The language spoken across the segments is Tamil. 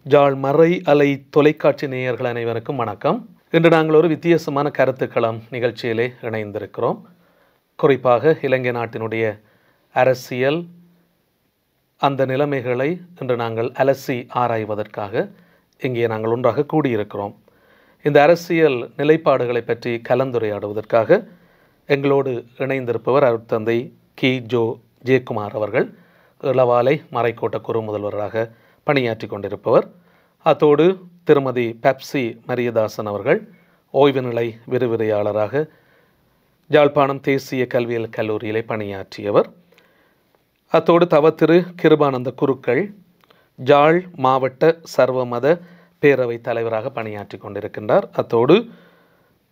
ஜாழ் மறை அலை தொலைக்காட்சி நேயர்கள் அனைவருக்கும் வணக்கம். இன்று நாங்கள் ஒரு வித்தியாசமான கருத்துக்களம் நிகழ்ச்சியிலே இணைந்திருக்கிறோம். குறிப்பாக இலங்கை நாட்டினுடைய அரசியல் அந்த நிலைமைகளை இன்று நாங்கள் அலசி ஆராய்வதற்காக இங்கே நாங்கள் ஒன்றாக கூடியிருக்கிறோம். இந்த அரசியல் நிலைப்பாடுகளை பற்றி கலந்துரையாடுவதற்காக எங்களோடு இணைந்திருப்பவர் அருட்தந்தை கி. ஜோ. ஜெயக்குமார் அவர்கள், இளவாலை மறைக்கோட்ட குரு முதல்வராக பணியாற்றி கொண்டிருப்பவர். அத்தோடு திருமதி பெப்சி மரியதாசன் அவர்கள் ஓய்வு நிலை விரிவுரையாளராக யாழ்ப்பாணம் தேசிய கல்வியியல் கல்லூரியிலே பணியாற்றியவர். அத்தோடு திரு கிருபானந்த குருக்கள் ஜாழ் மாவட்ட சர்வமத பேரவை தலைவராக பணியாற்றி கொண்டிருக்கின்றார். அத்தோடு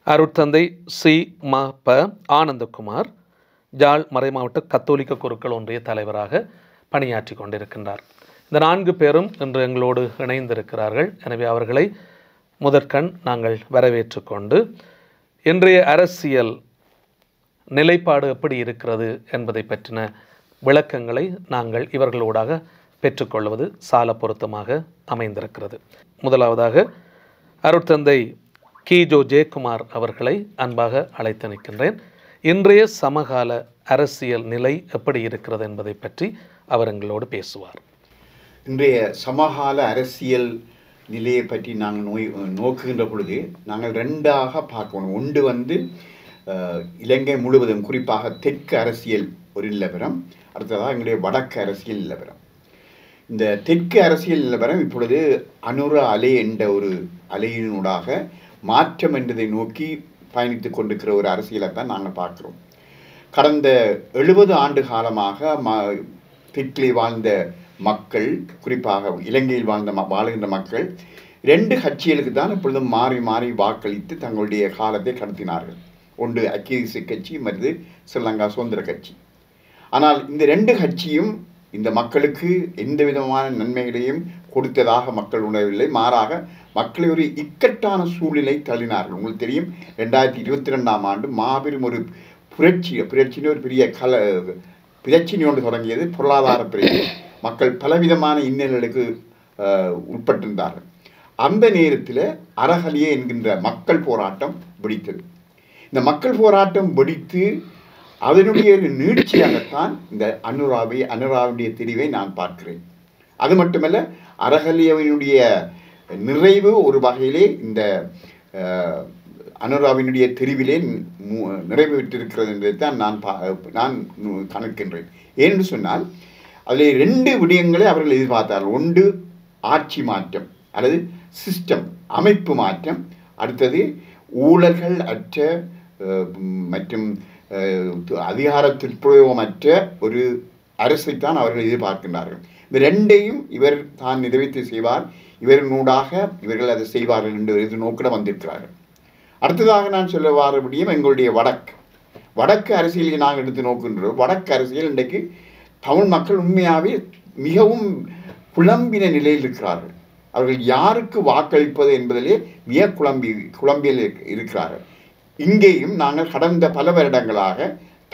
அருட்தந்தை சி. ம. ப. ஆனந்தகுமார் ஜாழ் மறைமாவட்ட கத்தோலிக்க குருக்கள் ஒன்றிய தலைவராக பணியாற்றி கொண்டிருக்கின்றார். இந்த 4 பேரும் இன்று எங்களோடு இணைந்திருக்கிறார்கள். எனவே அவர்களை முதற்கண் நாங்கள் வரவேற்று கொண்டு இன்றைய அரசியல் நிலைப்பாடு எப்படி இருக்கிறது என்பதை பற்றின விளக்கங்களை நாங்கள் இவர்களோடாக பெற்றுக்கொள்வது சால பொருத்தமாக அமைந்திருக்கிறது. முதலாவதாக அருட்தந்தை கி. ஜோ. ஜெயக்குமார் அவர்களை அன்பாக அழைத்து நிற்கின்றேன். இன்றைய சமகால அரசியல் நிலை எப்படி இருக்கிறது என்பதை பற்றி அவர் எங்களோடு பேசுவார். இன்றைய சமகால அரசியல் நிலையை பற்றி நாங்கள் நோக்குகின்ற பொழுது நாங்கள் 2ஆக பார்க்கணும். ஒன்று இலங்கை முழுவதும் குறிப்பாக தெற்கு அரசியல் ஒரு நிலவரம், அடுத்ததாக எங்களுடைய வடக்கு அரசியல் நிலவரம். இந்த தெற்கு அரசியல் நிலவரம் இப்பொழுது அனுர அலை என்ற ஒரு அலையினூடாக மாற்றம் என்றதை நோக்கி பயணித்து கொண்டிருக்கிற ஒரு அரசியலை தான் நாங்கள் பார்க்குறோம். கடந்த 70 ஆண்டு காலமாக தெற்கிலே வாழ்ந்த மக்கள், குறிப்பாக இலங்கையில் வாழுகின்ற மக்கள் 2 கட்சிகளுக்கு தான் இப்பொழுதும் மாறி மாறி வாக்களித்து தங்களுடைய காலத்தை கடத்தினார்கள். ஒன்று ஐக்கிய தேசிய கட்சி, மற்றது ஸ்ரீலங்கா சுதந்திர கட்சி. ஆனால் இந்த 2 கட்சியும் இந்த மக்களுக்கு எந்த விதமான நன்மைகளையும் கொடுத்ததாக மக்கள் உணரவில்லை. மாறாக மக்களை ஒரு இக்கட்டான சூழ்நிலை தள்ளினார்கள். உங்களுக்கு தெரியும், 2022ஆம் ஆண்டு மாபெரும் ஒரு புரட்சின்னு ஒரு பெரிய பிரச்சினை ஒன்று தொடங்கியது. பொருளாதார பிரச்சனை. மக்கள் பலவிதமான இன்னல்களுக்கு உட்பட்டிருந்தார்கள். அந்த நேரத்தில் அறகலியே என்கின்ற மக்கள் போராட்டம் வெடித்தது. இந்த மக்கள் போராட்டம் வெடித்து அதனுடைய ஒரு நீட்சியாகத்தான் இந்த அனுராவுடைய தெரிவை நான் பார்க்கிறேன். அது மட்டுமல்ல, அறகலியவினுடைய நிறைவு ஒரு வகையிலே இந்த அனுராவினுடைய தெரிவிலே நிறைவு பெற்றிருக்கிறது என்பதை தான் நான் கணக்கின்றேன். ஏனென்று சொன்னால் அதில் 2 விடயங்களை அவர்கள் எதிர்பார்த்தார்கள். ஒன்று ஆட்சி மாற்றம் அல்லது சிஸ்டம் அமைப்பு மாற்றம், அடுத்தது ஊழல்கள் அற்ற மற்றும் அதிகார துஷ்பிரயோகமற்ற ஒரு அரசைத்தான் அவர்கள் எதிர்பார்க்கின்றார்கள். இந்த 2ஐயும் இவர் தான் நிறைவேற்றி செய்வார், இவர்களூடாக இவர்கள் அதை செய்வார்கள் என்று நோக்கிட வந்திருக்கிறார்கள். அடுத்ததாக நான் சொல்ல வார விடயம் எங்களுடைய வடக்கு அரசியலை நாங்கள் எடுத்து நோக்கின்றோம். வடக்கு அரசியல் இன்றைக்கு தமிழ் மக்கள் உண்மையாகவே மிகவும் குழம்பின நிலையில் இருக்கிறார்கள். அவர்கள் யாருக்கு வாக்களிப்பது என்பதிலே மிக குழம்பியில் இருக்கிறார்கள். இங்கேயும் நாங்கள் கடந்த பல வருடங்களாக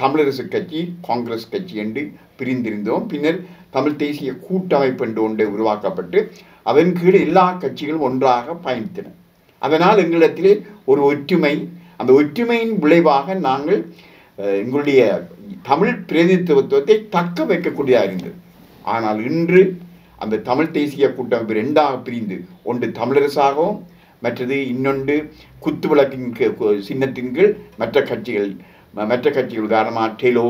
தமிழரசு கட்சி, காங்கிரஸ் கட்சி என்று பிரிந்திருந்தோம். பின்னர் தமிழ் தேசிய கூட்டமைப்பு என்று ஒன்றை உருவாக்கப்பட்டு அதன் கீழ் எல்லா கட்சிகளும் ஒன்றாக பயணித்தன. அதனால் எங்களிடத்திலே ஒரு ஒற்றுமை, அந்த ஒற்றுமையின் விளைவாக நாங்கள் எங்களுடைய தமிழ் பிரதிநிதித்துவத்தை தக்க வைக்கக்கூடியதாக இருந்தது. ஆனால் இன்று அந்த தமிழ் தேசிய கூட்டமைப்பு 2ஆக பிரிந்து, ஒன்று தமிழரசாகவும் மற்றது இன்னொன்று குத்துவிளக்கின் சின்னத்தின் கீழ் மற்ற கட்சிகள் உதாரணமாக டெலோ,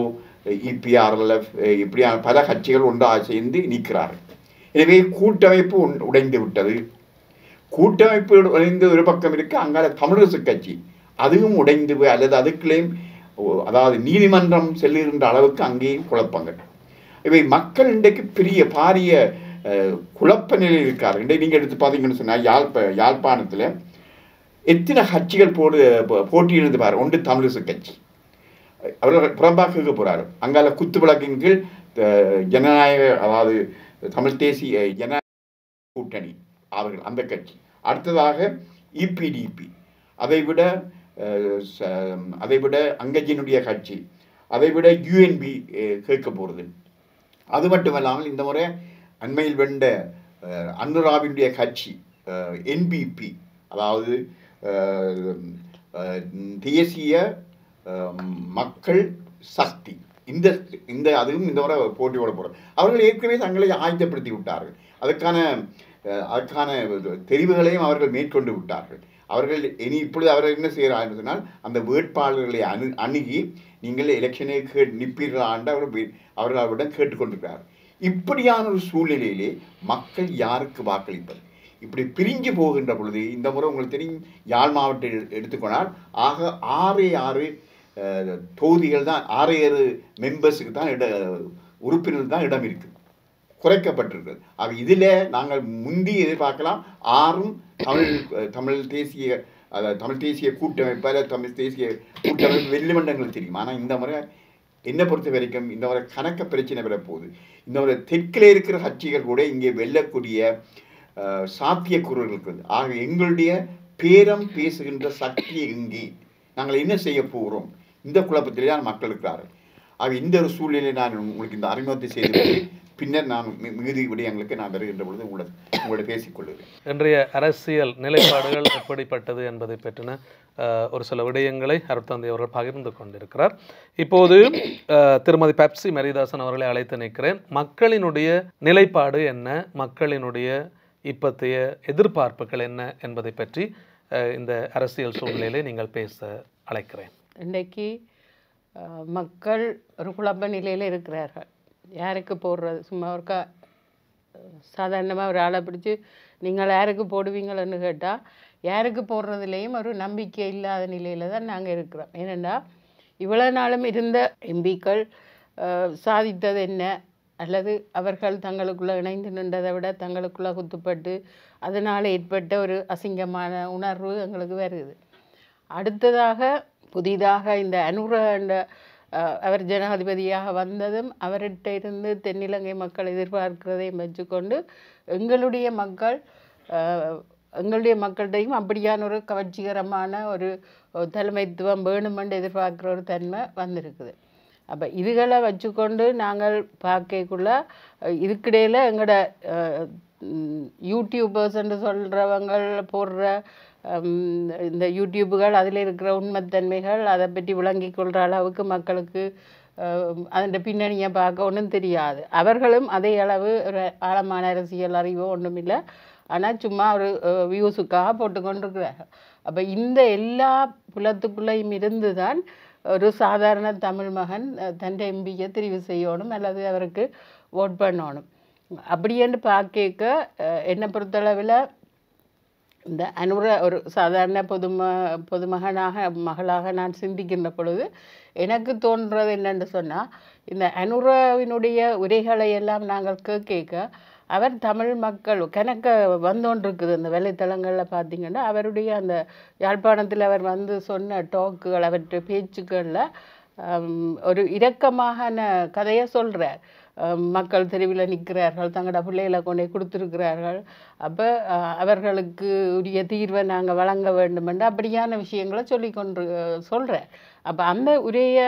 இபிஆர்எல்எஃப் இப்படியான பல கட்சிகள் ஒன்றாக சேர்ந்து நிற்கிறார்கள். எனவே கூட்டமைப்பு உடைந்து விட்டது. கூட்டமைப்பு உடைந்து ஒரு பக்கம் இருக்க, அங்கால தமிழரசு கட்சி அதுவும் உடைந்து போய் அல்லது அதுக்குள்ளேயும் அதாவது நீதிமன்றம் செல்லுகின்ற அளவுக்கு அங்கேயும் குழப்பங்கள். இவை மக்கள் இன்றைக்கு பாரிய குழப்ப நிலையில் இருக்காரு. இன்றைக்கு நீங்கள் எடுத்து பார்த்தீங்கன்னு சொன்னால் யாழ்ப்பாணத்தில் எத்தனை கட்சிகள் போட்டியிருந்து பாரு. ஒன்று தமிழரசு கட்சி, அவர்கள் புறம்பாக்க போகிறாரு. அங்கால குத்து விளக்கின் கீழ் ஜனநாயக, அதாவது தமிழ் தேசிய ஜனநாயக கூட்டணி அவர்கள் அந்த கட்சி. அடுத்ததாக இபிடிபி, அதைவிட அங்கஜினுடைய கட்சி, அதை விட யூஎன்பி கேட்க போகிறது. அது மட்டுமல்லாமல் இந்த முறை அண்மையில் வென்ற அனுராவினுடைய கட்சி என்பிபி, அதாவது தேசிய மக்கள் சக்தி, இந்த இந்த அதுவும் இந்த முறை போட்டியோட போகிறது. அவர்கள் ஏற்கனவே தங்களை ஆயத்தப்படுத்தி விட்டார்கள். அதற்கான தெரிவுகளையும் அவர்கள் மேற்கொண்டு விட்டார்கள். அவர்கள் இப்பொழுது அவர்கள் என்ன செய்கிறார்கள் சொன்னால், அந்த வேட்பாளர்களை அணுகி நீங்கள் எலெக்ஷனை நிற்பீர்களாண்டு அவர்கள் அவரிடம் கேட்டுக்கொண்டிருக்கிறார்கள். இப்படியான ஒரு சூழ்நிலையிலே மக்கள் யாருக்கு வாக்களிப்பது? இப்படி பிரிஞ்சு போகின்ற பொழுது இந்த முறை உங்களுக்கு தெரியும், யாழ் மாவட்டம் எடுத்துக்கொண்டால் ஆக 6 தொகுதிகள் தான், 6 மெம்பர்ஸுக்கு தான் உறுப்பினர்கள் தான் இடம் இருக்குது, குறைக்கப்பட்டிருக்கிறது. அது இதில் நாங்கள் முந்தி எதிர்பார்க்கலாம் 6ம் தமிழ் தேசிய கூட்டமைப்பு அல்ல தமிழ் தேசிய கூட்டமைப்பு வெள்ளிமண்டங்கள் தெரியும். ஆனால் இந்த முறை என்னை பொறுத்த வரைக்கும் இந்த முறை கணக்க பிரச்சனை வரப்போகுது. இந்த முறை தெற்கில் இருக்கிற கட்சிகள் கூட இங்கே வெல்லக்கூடிய சாத்தியக்கூறுகள் இருக்குது. ஆக எங்களுடைய பேரம் பேசுகின்ற சக்தி எங்கே, நாங்கள் என்ன செய்ய போகிறோம், இந்த குழப்பத்திலே தான் மக்கள் இருக்கிறார்கள். ஆக இந்த ஒரு சூழ்நிலையை நான் உங்களுக்கு இந்த அறிமுகத்தை செய்து பின்னர் நான் மிகுதி விடயங்களுக்கு நான் வருகின்ற பொழுது உங்களோட பேசிக்கொள்கிறேன். இன்றைய அரசியல் நிலைப்பாடுகள் எப்படிப்பட்டது என்பதை பற்றின ஒரு சில விடயங்களை அருட்தந்தை அவர்கள் பகிர்ந்து கொண்டிருக்கிறார். இப்போது திருமதி பெப்சி மரிதாசன் அவர்களை அழைத்து நிற்கிறேன். மக்களினுடைய நிலைப்பாடு என்ன, மக்களினுடைய இப்பத்தைய எதிர்பார்ப்புகள் என்ன என்பதை பற்றி இந்த அரசியல் சூழ்நிலையிலே நீங்கள் பேச அழைக்கிறேன். இன்றைக்கு மக்கள் ஒரு குழப்ப நிலையில் இருக்கிறார்கள். யாருக்கு போடுறது, சும்மா ஒருக்கா சாதாரணமாக ஒரு ஆளை பிடிச்சி நீங்கள் யாருக்கு போடுவீங்களன்னு கேட்டால் யாருக்கு போடுறதுலேயும் ஒரு நம்பிக்கை இல்லாத நிலையில் தான் நாங்கள் இருக்கிறோம். ஏனெண்டா இவ்வளோ நாளும் இருந்த எம்பிக்கள் சாதித்தது என்ன, அல்லது அவர்கள் தங்களுக்குள்ளே இணைந்து நின்றதை விட தங்களுக்குள்ளே குத்துப்பட்டு அதனால் ஏற்பட்ட ஒரு அசிங்கமான உணர்வு எங்களுக்கு வருது. அடுத்ததாக புதிதாக இந்த அனுர அவர் ஜனாதிபதியாக வந்ததும் அவர்கிட்ட இருந்து தென்னிலங்கை மக்கள் எதிர்பார்க்கிறதையும் வச்சுக்கொண்டு எங்களுடைய மக்கள்கிட்டையும் அப்படியான ஒரு கவர்ச்சிகரமான ஒரு தலைமைத்துவம் வேணுமென்று எதிர்பார்க்குற ஒரு தன்மை வந்திருக்குது. அப்போ இதுகளை வச்சுக்கொண்டு நாங்கள் பார்க்கக்குள்ள இதுக்கிடையில் எங்களோட யூடியூபர்ஸ்ன்னு சொல்கிறவங்க போடுற இந்த யூடியூப்புகள், அதில் இருக்கிற உண்மைத்தன்மைகள், அதை பற்றி விளங்கி கொள்கிற அளவுக்கு மக்களுக்கு அதன் பின்னணியை பார்க்க ஒன்றும் தெரியாது. அவர்களும் அதே அளவு ஒரு ஆழமான அரசியல் அறிவோ ஒன்றும் இல்லை, ஆனால் சும்மா ஒரு வியூஸுக்காக போட்டுக்கொண்டிருக்கிறார்கள். அப்போ இந்த எல்லா புலத்துக்குள்ளேயும் இருந்து தான் ஒரு சாதாரண தமிழ் மகன் தன் எம்பியை தெரிவு செய்யணும் அல்லது அவருக்கு ஓட் பண்ணணும். அப்படியேன்னு பார்க்க என்னை பொறுத்தளவில் இந்த அனுர ஒரு சாதாரண மகளாக நான் சிந்திக்கின்ற பொழுது எனக்கு தோன்றது என்னென்னு சொன்னால், இந்த அனுராவினுடைய உரைகளை எல்லாம் நாங்கள் கேட்க அவர் தமிழ் மக்கள் கணக்க வந்தோன்றிருக்குது. அந்த வலைத்தளங்களில் பார்த்திங்கன்னா அவருடைய அந்த யாழ்ப்பாணத்தில் அவர் வந்து சொன்ன டாக்குகள், அவற்றை பேச்சுக்களில் ஒரு இரக்கமான கதையை சொல்கிறார். மக்கள் தெருவில் நிற்கிறார்கள், தங்களோட பிள்ளைகளை கொண்டே கொடுத்துருக்கிறார்கள், அப்போ அவர்களுக்கு உரிய தீர்வை நாங்கள் வழங்க வேண்டுமென்று அப்படியான விஷயங்களை சொல்கிறார். அப்போ அந்த உரையை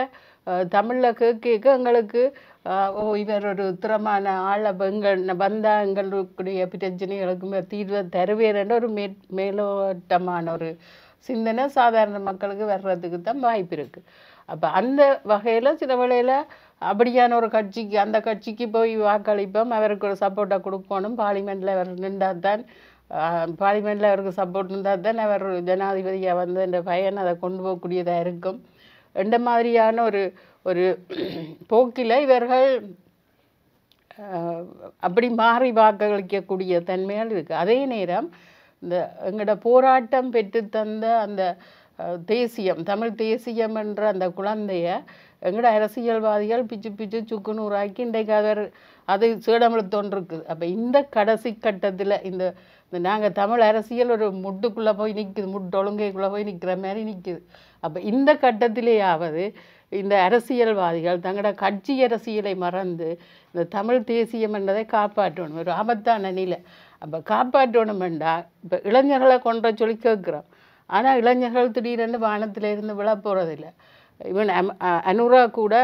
தமிழில் கேட்க எங்களுக்கு இவர் ஒரு திறமான ஆளை வந்தால் எங்களுடைய பிரச்சனைகளுக்கு தீர்வை தருவேன்ற ஒரு மேலோட்டமான ஒரு சிந்தனை சாதாரண மக்களுக்கு வர்றதுக்கு தான் வாய்ப்பு இருக்குது. அப்போ அந்த வகையில் சில வேளையில் அப்படியான ஒரு கட்சிக்கு, அந்த கட்சிக்கு போய் வாக்களிப்போம், அவருக்கு ஒரு சப்போர்ட்டை கொடுக்கணும், பார்லிமெண்ட்டில் அவர் நின்றால் தான், பார்லிமெண்ட்டில் அவருக்கு சப்போர்ட் இருந்தால் தான் அவர் ஜனாதிபதியாக வந்து இந்த பயன் அதை கொண்டு போகக்கூடியதாக இருக்கும். இந்த மாதிரியான ஒரு போக்கில் இவர்கள் அப்படி மாறி வாக்களிக்கக்கூடிய தன்மைகள் இருக்குது. அதே நேரம் இந்த எங்களோட போராட்டம் பெற்றுத்தந்த அந்த தேசியம், தமிழ் தேசியம் என்ற அந்த குழந்தைய எங்களோட அரசியல்வாதிகள் பிச்சு சுக்குநூறாக்கி இன்றைக்கு அது சேடமிழுத்தோன்றிருக்குது. அப்போ இந்த கடைசி கட்டத்தில் இந்த நாங்கள் தமிழ் அரசியல் ஒரு முட்டுக்குள்ளே போய் நிற்குது, முட்டொழுங்கைக்குள்ளே போய் நிற்கிற மாதிரி நிற்குது. அப்போ இந்த கட்டத்திலேயாவது இந்த அரசியல்வாதிகள் தங்களோட கட்சி அரசியலை மறந்து இந்த தமிழ் தேசியம் என்றதை காப்பாற்றணும். ஒரு ஆபத்தான நிலை. அப்போ காப்பாற்றணுமெண்டா இப்போ இளைஞர்களை கொன்ற சொல்லி கேட்குறோம். ஆனால் இளைஞர்கள் திடீரென்று வானத்திலிருந்து விழ போகிறதில்லை. ஈவன் அனுரா கூட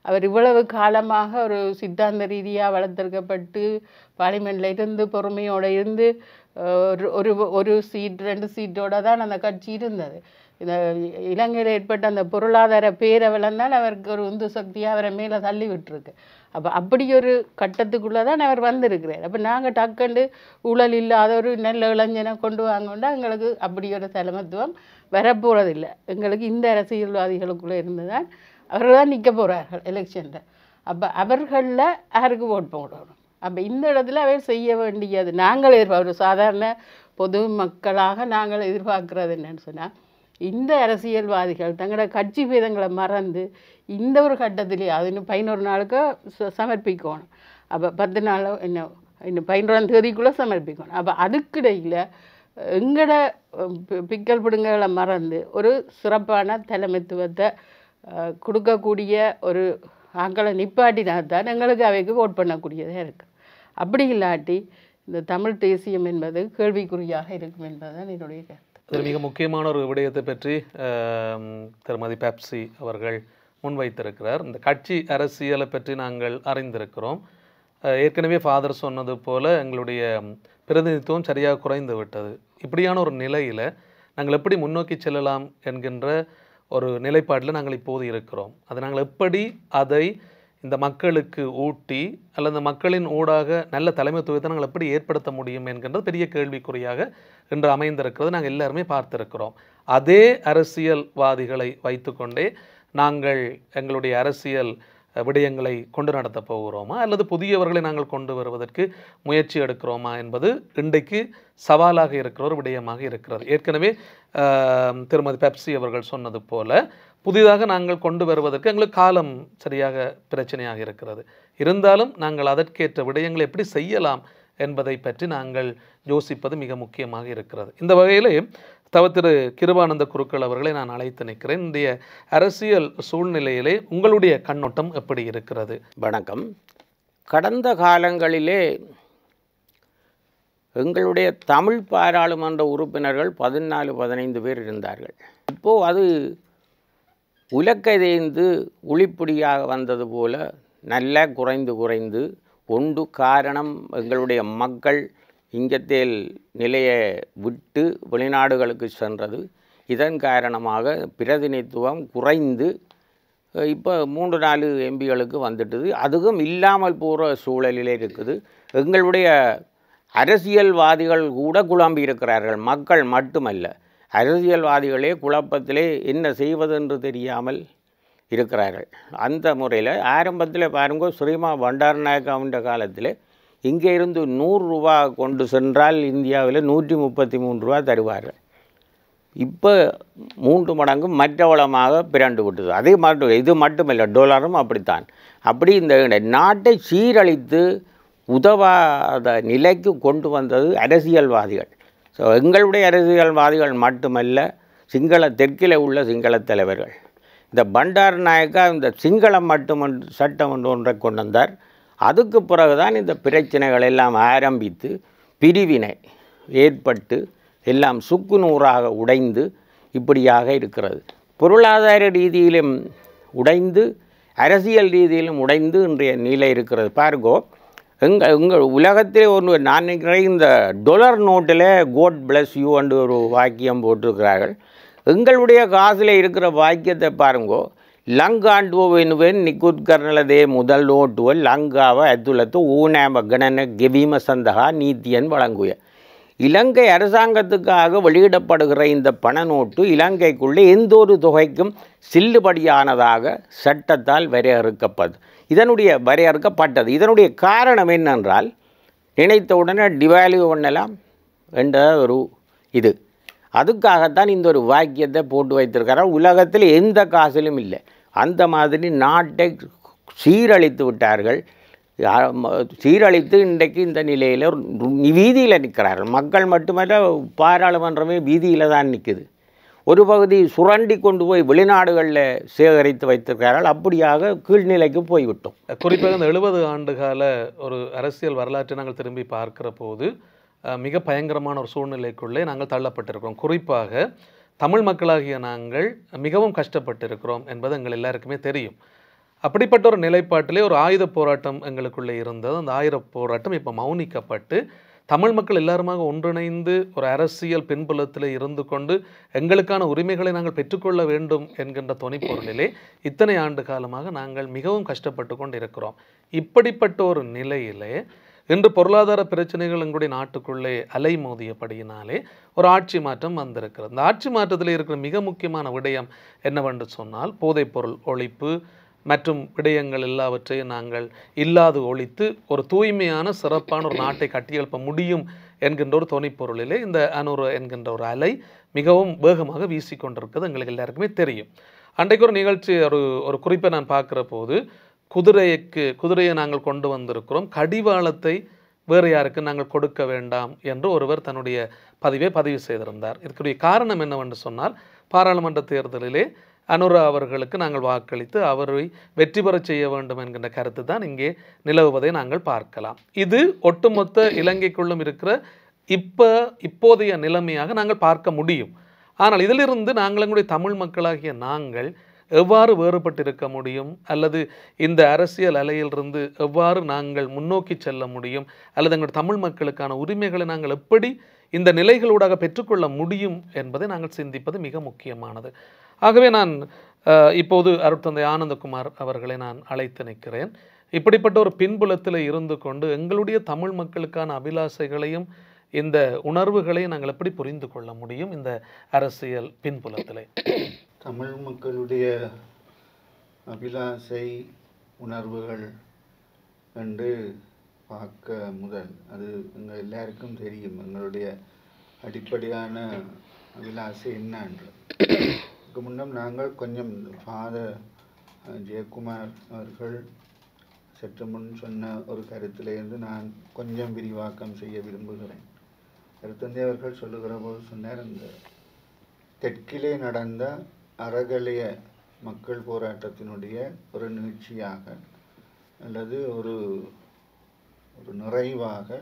அவர் இவ்வளவு காலமாக ஒரு சித்தாந்த ரீதியாக வளர்த்தெடுக்கப்பட்டு பார்லிமெண்ட்ல இருந்து பொறுமையோடு இருந்து ஒரு ஒரு சீட் 2 சீட்டோட தான் அந்த கட்சி இருந்தது. இந்த இலங்கையில் ஏற்பட்ட அந்த பொருளாதார பேரவலம் தான் அவருக்கு ஒரு உந்து சக்தியாக அவரை மேலே தள்ளி விட்டுருக்கு. அப்போ அப்படி ஒரு கட்டத்துக்குள்ளே தான் அவர் வந்திருக்கிறார். அப்போ நாங்கள் டக்குண்டு ஊழல் இல்லாத ஒரு நல்ல இளைஞனை கொண்டு வாங்கோண்டா எங்களுக்கு அப்படி ஒரு தலைமத்துவம் வரப்போகிறதில்லை. எங்களுக்கு இந்த அரசியல்வாதிகளுக்குள்ளே இருந்து தான் அவர்கள் தான் நிற்க போகிறார்கள் எலெக்ஷனில். அப்போ அவர்களில் யாருக்கு ஓட் போடணும்? அப்போ இந்த இடத்துல அவர் செய்ய வேண்டியது நாங்கள் ஒரு சாதாரண பொது மக்களாக நாங்கள் எதிர்பார்க்குறது என்னன்னு சொன்னால், இந்த அரசியல்வாதிகள் தங்களோட கட்சி பேதங்களை மறந்து இந்த ஒரு கட்டத்திலே அது இன்னும் 11 நாளுக்கு சமர்ப்பிக்கணும். அப்போ 10 நாள் இன்னும் 11ஆம் தேதிக்குள்ளே சமர்ப்பிக்கணும். அப்போ அதுக்கிடையில் எங்களோட பிக்கல் பிடுங்களை மறந்து ஒரு சிறப்பான தலைமைத்துவத்தை கொடுக்கக்கூடிய ஒரு ஆக்களை நிப்பாட்டினால்தான் எங்களுக்கு அவைக்கு ஓட் பண்ணக்கூடியதாக இருக்குது. அப்படி இல்லாட்டி இந்த தமிழ் தேசியம் என்பது கேள்விக்குறியாக இருக்கும் என்பதுதான் என்னுடைய கருத்து. அதில் மிக முக்கியமான ஒரு விடயத்தை பற்றி திருமதி பெப்சி அவர்கள் முன்வைத்திருக்கிறார். இந்த கட்சி அரசியலை பற்றி நாங்கள் அறிந்திருக்கிறோம். ஏற்கனவே ஃபாதர் சொன்னது போல எங்களுடைய பிரதிநிதித்துவம் சரியாக குறைந்து விட்டது. இப்படியான ஒரு நிலையில் நாங்கள் எப்படி முன்னோக்கி செல்லலாம் என்கின்ற ஒரு நிலைப்பாட்டில் நாங்கள் இப்போது இருக்கிறோம். அதை நாங்கள் எப்படி அதை இந்த மக்களுக்கு ஊட்டி அல்லது இந்த மக்களின் ஊடாக நல்ல தலைமைத்துவத்தை நாங்கள் எப்படி ஏற்படுத்த முடியும் என்கின்றது பெரிய கேள்விக்குறியாக இன்று அமைந்திருக்கிறது. நாங்கள் எல்லாருமே பார்த்திருக்கிறோம். அதே அரசியல்வாதிகளை வைத்துக்கொண்டே நாங்கள் எங்களுடைய அரசியல் விடயங்களை கொண்டு நடத்த போகிறோமா அல்லது புதியவர்களை நாங்கள் கொண்டு வருவதற்கு முயற்சி எடுக்கிறோமா என்பது இன்றைக்கு சவாலாக இருக்கிற ஒரு விடயமாக இருக்கிறது. ஏற்கனவே திருமதி பெப்சி அவர்கள் சொன்னது போல புதிதாக நாங்கள் கொண்டு வருவதற்கு எங்களுக்கு காலம் சரியாக பிரச்சனையாக இருக்கிறது. இருந்தாலும் நாங்கள் அதற்கேற்ற விடயங்களை எப்படி செய்யலாம் என்பதை பற்றி நாங்கள் யோசிப்பது மிக முக்கியமாக இருக்கிறது. இந்த வகையிலே திரு கிருபானந்த குருக்கள் அவர்களை நான் அழைத்து நிற்கிறேன். இன்றைய அரசியல் சூழ்நிலையிலே உங்களுடைய கண்ணோட்டம் எப்படி இருக்கிறது? வணக்கம். கடந்த காலங்களிலே எங்களுடைய தமிழ் பாராளுமன்ற உறுப்பினர்கள் 14-15 பேர் இருந்தார்கள். இப்போது அது உலக்கதைந்து ஒளிப்பொடியாக வந்தது போல நல்ல குறைந்து ஒன்று காரணம் எங்களுடைய மக்கள் இங்கத்தேல் நிலையை விட்டு வெளிநாடுகளுக்கு சென்றது. இதன் காரணமாக பிரதிநிதித்துவம் குறைந்து இப்போ 3-4 எம்பிகளுக்கு வந்துட்டுது. அதுவும் இல்லாமல் போகிற சூழலிலே இருக்குது. எங்களுடைய அரசியல்வாதிகள் கூட குழம்பி இருக்கிறார்கள். மக்கள் மட்டுமல்ல, அரசியல்வாதிகளே குழப்பத்திலே என்ன செய்வதென்று தெரியாமல் இருக்கிறார்கள். அந்த முறையில் ஆரம்பத்தில் பாருங்க, ஸ்ரீமா பண்டாரநாயக்காவின் காலத்தில் இங்கே இருந்து 100 ரூபா கொண்டு சென்றால் இந்தியாவில் 133 ரூபா தருவார்கள். இப்போ 3 மடங்கு மற்ற வளமாக பிறண்டு விட்டது. அதே மட்டும் இது மட்டுமில்லை, டொலரும் அப்படித்தான். அப்படி இந்த நாட்டை சீரழித்து உதவாத நிலைக்கு கொண்டு வந்தது அரசியல்வாதிகள். ஸோ எங்களுடைய அரசியல்வாதிகள் மட்டுமல்ல, சிங்கள தெற்கில் உள்ள சிங்கள தலைவர்கள். இந்த பண்டாரநாயக்கா இந்த சிங்களம் சட்டம் ஒன்றை கொண்டு வந்தார். அதுக்கு பிறகுதான் இந்த பிரச்சனைகள் எல்லாம் ஆரம்பித்து பிரிவினை ஏற்பட்டு எல்லாம் சுக்கு நூறாக உடைந்து இப்படியாக இருக்கிறது. பொருளாதார ரீதியிலும் உடைந்து அரசியல் ரீதியிலும் உடைந்து இன்றைய நிலை இருக்கிறது. பாருங்கோ, எங்கள் உலகத்திலே ஒன்று நான் நினைக்கிறேன், இந்த டொலர் நோட்டில் கோட் பிளஸ் யூ என்று ஒரு வாக்கியம் போட்டிருக்கிறார்கள். எங்களுடைய காசில் இருக்கிற வாக்கியத்தை பாருங்கோ, லங்காண்டுவெனுவன் நிக்குத்கர்ணலதே முதல் நோட்டுவல் லங்காவ அத்துலத்து ஊனாம கணன கெவீம சந்தகா நீத்தியன் வழங்குய. இலங்கை அரசாங்கத்துக்காக வெளியிடப்படுகிற இந்த பண நோட்டு இலங்கைக்குள்ளே எந்த ஒரு தொகைக்கும் செல்லுபடியானதாக சட்டத்தால் வரையறுக்கப்பட்டது. இதனுடைய காரணம் என்னென்றால், நினைத்தவுடனே டிவால்யூ பண்ணலாம் என்ற ஒரு இது. அதுக்காகத்தான் இந்த ஒரு வாக்கியத்தை போட்டு வைத்திருக்கிறார். உலகத்தில் எந்த காசிலும் இல்லை. அந்த மாதிரி நாட்டை சீரழித்து விட்டார்கள். சீரழித்து இன்றைக்கு இந்த நிலையில் வீதியில் நிற்கிறார்கள். மக்கள் மட்டுமல்ல, பாராளுமன்றமே வீதியில் தான் நிற்குது. ஒரு பகுதி சுரண்டி கொண்டு போய் வெளிநாடுகளில் சேகரித்து வைத்திருக்கிறார்கள். அப்படியாக கீழ்நிலைக்கு போய்விட்டோம். குறிப்பாக இந்த 70 ஆண்டுகால ஒரு அரசியல் வரலாற்றை நாங்கள் திரும்பி பார்க்கிற போது மிக பயங்கரமான ஒரு சூழ்நிலைக்குள்ளே நாங்கள் தள்ளப்பட்டிருக்கிறோம். குறிப்பாக தமிழ் மக்களாகிய நாங்கள் மிகவும் கஷ்டப்பட்டிருக்கிறோம் என்பது எங்கள் எல்லாருக்குமே தெரியும். அப்படிப்பட்ட ஒரு நிலைப்பாட்டிலே ஒரு ஆயுத போராட்டம் எங்களுக்குள்ளே இருந்தது. அந்த ஆயுத போராட்டம் இப்போ மௌனிக்கப்பட்டு தமிழ் மக்கள் எல்லாருமாக ஒன்றிணைந்து ஒரு அரசியல் பின்புலத்தில் இருந்து கொண்டு எங்களுக்கான உரிமைகளை நாங்கள் பெற்றுக்கொள்ள வேண்டும் என்கின்ற துணைப்பொருளிலே இத்தனை ஆண்டு காலமாக நாங்கள் மிகவும் கஷ்டப்பட்டு கொண்டு இருக்கிறோம். இப்படிப்பட்ட ஒரு நிலையிலே இன்று பொருளாதார பிரச்சனைகள் எங்களுடைய நாட்டுக்குள்ளே அலைமோதியபடியினாலே ஒரு ஆட்சி மாற்றம் வந்திருக்கிறது. இந்த ஆட்சி மாற்றத்தில் இருக்கிற மிக முக்கியமான விடயம் என்னவென்று சொன்னால் போதைப்பொருள் ஒழிப்பு மற்றும் விடயங்கள் எல்லாவற்றையும் நாங்கள் இல்லாது ஒழித்து ஒரு தூய்மையான சிறப்பான ஒரு நாட்டை கட்டியெழுப்ப முடியும் என்கின்ற ஒரு துணைப்பொருளிலே இந்த அனுர என்கின்ற ஒரு அலை மிகவும் வேகமாக வீசிக்கொண்டிருக்கிறது எங்களுக்கு எல்லாருக்குமே தெரியும். அன்றைக்கு ஒரு நிகழ்ச்சி ஒரு குறிப்பை நான் பார்க்குற போது குதிரையை நாங்கள் கொண்டு வந்திருக்கிறோம், கடிவாளத்தை வேறு யாருக்கு நாங்கள் கொடுக்க வேண்டாம் என்று ஒருவர் தன்னுடைய பதிவு செய்திருந்தார். இதற்குரிய காரணம் என்னவென்று சொன்னால் பாராளுமன்ற தேர்தலிலே அனுரா அவர்களுக்கு நாங்கள் வாக்களித்து அவரை வெற்றி பெறச் செய்ய வேண்டும் என்கின்ற கருத்து தான் இங்கே நிலவுவதை நாங்கள் பார்க்கலாம். இது ஒட்டுமொத்த இலங்கைக்குள்ளும் இருக்கிற இப்போதைய நிலைமையாக நாங்கள் பார்க்க முடியும். ஆனால் இதிலிருந்து நாங்கள் எங்களுடைய தமிழ் மக்களாகிய நாங்கள் எவ்வாறு வேறுபட்டிருக்க முடியும், அல்லது இந்த அரசியல் அலையிலிருந்து எவ்வாறு நாங்கள் முன்னோக்கி செல்ல முடியும், அல்லது எங்களுடைய தமிழ் மக்களுக்கான உரிமைகளை நாங்கள் எப்படி இந்த நிலைகளூடாக பெற்றுக்கொள்ள முடியும் என்பதை நாங்கள் சிந்திப்பது மிக முக்கியமானது. ஆகவே நான் இப்போது அருட்தந்தை ஆனந்தகுமார் அவர்களை நான் அழைத்து நிற்கிறேன். இப்படிப்பட்ட ஒரு பின்புலத்தில் இருந்து கொண்டு எங்களுடைய தமிழ் மக்களுக்கான அபிலாசைகளையும் இந்த உணர்வுகளையும் நாங்கள் எப்படி புரிந்து கொள்ள முடியும் இந்த அரசியல் பின்புலத்தில்? தமிழ் மக்களுடைய அபிலாசை உணர்வுகள் என்று பார்க்க முதல் அது எங்கள் எல்லாருக்கும் தெரியும். எங்களுடைய அடிப்படையான அபிலாசை என்னன்று இதுக்கு முன்னம் நாங்கள் கொஞ்சம் ஃபாதர் ஜெயக்குமார் அவர்கள் சற்று முன் சொன்ன ஒரு கருத்திலிருந்து நான் கொஞ்சம் விரிவாக்கம் செய்ய விரும்புகிறேன். கருத்தந்தை அவர்கள் சொல்லுகிற போது சொன்னார், இந்த தெற்கிலே நடந்த அறகலைய மக்கள் போராட்டத்தினுடைய ஒரு நீட்சியாக அல்லது ஒரு நிறைவாக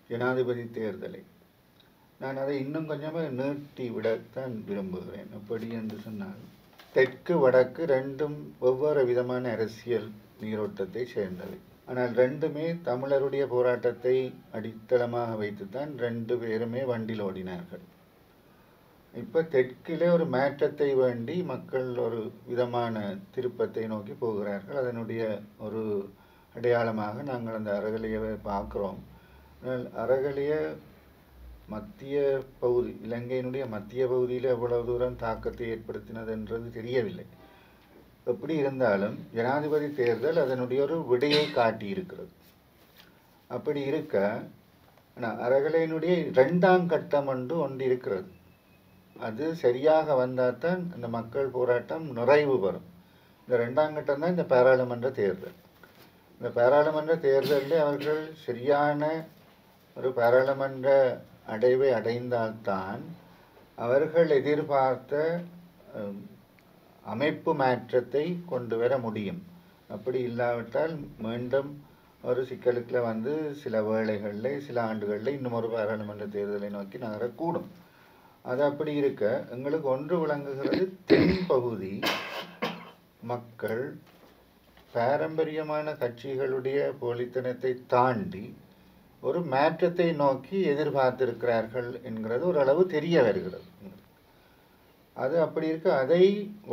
ஜனாதிபதி தேர்தலை நான் அதை இன்னும் கொஞ்சமாக நீட்டி விடத்தான் விரும்புகிறேன். எப்படி என்று சொன்னால், தெற்கு வடக்கு ரெண்டும் வெவ்வேறு விதமான அரசியல் நீரோட்டத்தை சேர்ந்தவை. ஆனால் ரெண்டுமே தமிழருடைய போராட்டத்தை அடித்தளமாக வைத்துத்தான் ரெண்டு பேருமே வண்டில் ஓடினார்கள். இப்போ தெற்கிலே ஒரு மாற்றத்தை வேண்டி மக்கள் ஒரு விதமான திருப்பத்தை நோக்கி போகிறார்கள். அதனுடைய ஒரு அடையாளமாக நாங்கள் அந்த அறகலையை பார்க்குறோம். அறகலைய மத்திய பகுதி, இலங்கையினுடைய மத்திய பகுதியில் எவ்வளவு தூரம் தாக்கத்தை ஏற்படுத்தினது என்றது தெரியவில்லை. எப்படி இருந்தாலும் ஜனாதிபதி தேர்தல் அதனுடைய ஒரு விடையை காட்டியிருக்கிறது. அப்படி இருக்க அறகலையினுடைய 2ஆம் கட்டம் ஒன்று இருக்கிறது. அது சரியாக வந்தால் தான் இந்த மக்கள் போராட்டம் நிறைவு பெறும். இந்த 2ஆம் கட்டம் தான் இந்த பாராளுமன்ற தேர்தல். இந்த பாராளுமன்ற தேர்தலில் அவர்கள் சரியான ஒரு பாராளுமன்ற அடைவை அடைந்தால்தான் அவர்கள் எதிர்பார்த்த அமைப்பு மாற்றத்தை கொண்டு வர முடியும். அப்படி இல்லாவிட்டால் மீண்டும் ஒரு சிக்கலுக்குள்ள வந்து சில வேளைகளில் சில ஆண்டுகளில் இன்னும் ஒரு பாராளுமன்ற தேர்தலை நோக்கி நகரக்கூடும். அது அப்படி இருக்க எங்களுக்கு ஒன்று விளங்குகிறது, தென்பகுதி மக்கள் பாரம்பரியமான கட்சிகளுடைய போலித்தனத்தை தாண்டி ஒரு மாற்றத்தை நோக்கி எதிர்பார்த்திருக்கிறார்கள் என்கிறது ஓரளவு தெரிய வருகிறது. அது அப்படி இருக்க அதை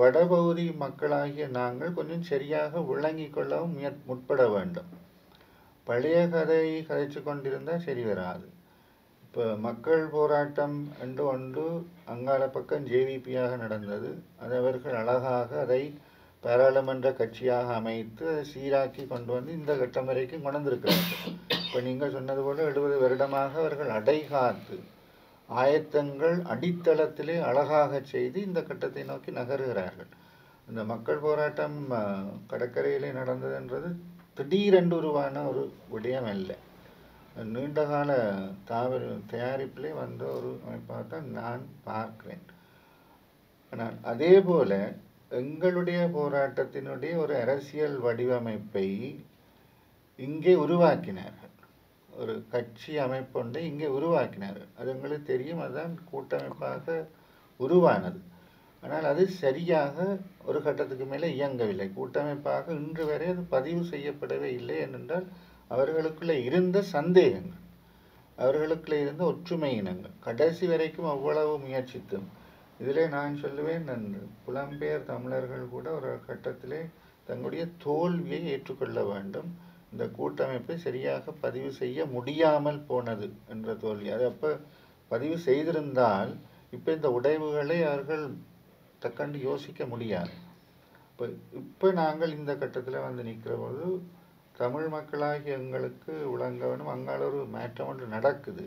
வடபகுதி மக்களாகிய நாங்கள் கொஞ்சம் சரியாக விளங்கி கொள்ளவும் முற்பட வேண்டும். பழைய கதைச்சு கொண்டிருந்தால் சரி வராது. இப்போ மக்கள் போராட்டம் என்று ஒன்று அங்காள பக்கம் ஜேவிபியாக நடந்தது. அது அவர்கள் அழகாக அதை பாராளுமன்ற கட்சியாக அமைத்து அதை சீராக்கி கொண்டு வந்து இந்த கட்டம் வரைக்கும் கொண்டிருக்கிறார்கள். இப்போ நீங்கள் சொன்னது போல 70 வருடமாக அவர்கள் அடைகாத்து ஆயத்தங்கள் அடித்தளத்திலே அழகாக செய்து இந்த கட்டத்தை நோக்கி நகருகிறார்கள். இந்த மக்கள் போராட்டம் கடற்கரையிலே நடந்ததுன்றது திடீரென்று உருவான ஒரு விடயம் அல்ல. நீண்டகால தயாரிப்பிலே வந்த ஒரு அமைப்பாக தான் நான் பார்க்கிறேன். ஆனால் அதே போல எங்களுடைய போராட்டத்தினுடைய ஒரு அரசியல் வடிவமைப்பை இங்கே உருவாக்கினார்கள். ஒரு கட்சி அமைப்பு ஒன்றை இங்கே உருவாக்கினார்கள். அது எங்களுக்கு தெரியும். அதுதான் கூட்டமைப்பாக உருவானது. ஆனால் அது சரியாக ஒரு கட்டத்துக்கு மேலே இயங்கவில்லை. கூட்டமைப்பாக இன்று வரை அது பதிவு செய்யப்படவே இல்லை. ஏனென்றால் அவர்களுக்குள்ளே இருந்த சந்தேகங்கள், அவர்களுக்குள்ளே இருந்த ஒற்றுமை இனங்கள் கடைசி வரைக்கும் அவ்வளவு முயற்சித்தும், இதிலே நான் சொல்லுவேன், புலம்பெயர் தமிழர்கள் கூட ஒரு கட்டத்திலே தங்களுடைய தோல்வியை ஏற்றுக்கொள்ள வேண்டும். இந்த கூட்டமைப்பை சரியாக பதிவு செய்ய முடியாமல் போனது என்ற தோல்வி. அது அப்போ பதிவு செய்திருந்தால் இப்போ இந்த உடைவுகளை அவர்கள் தக்கண்டு யோசிக்க முடியாது. இப்போ நாங்கள் இந்த கட்டத்தில் வந்து நிற்கிற போது தமிழ் மக்களாகி எங்களுக்கு விளங்க வேணும், அங்கால ஒரு மாற்றம் ஒன்று நடக்குது.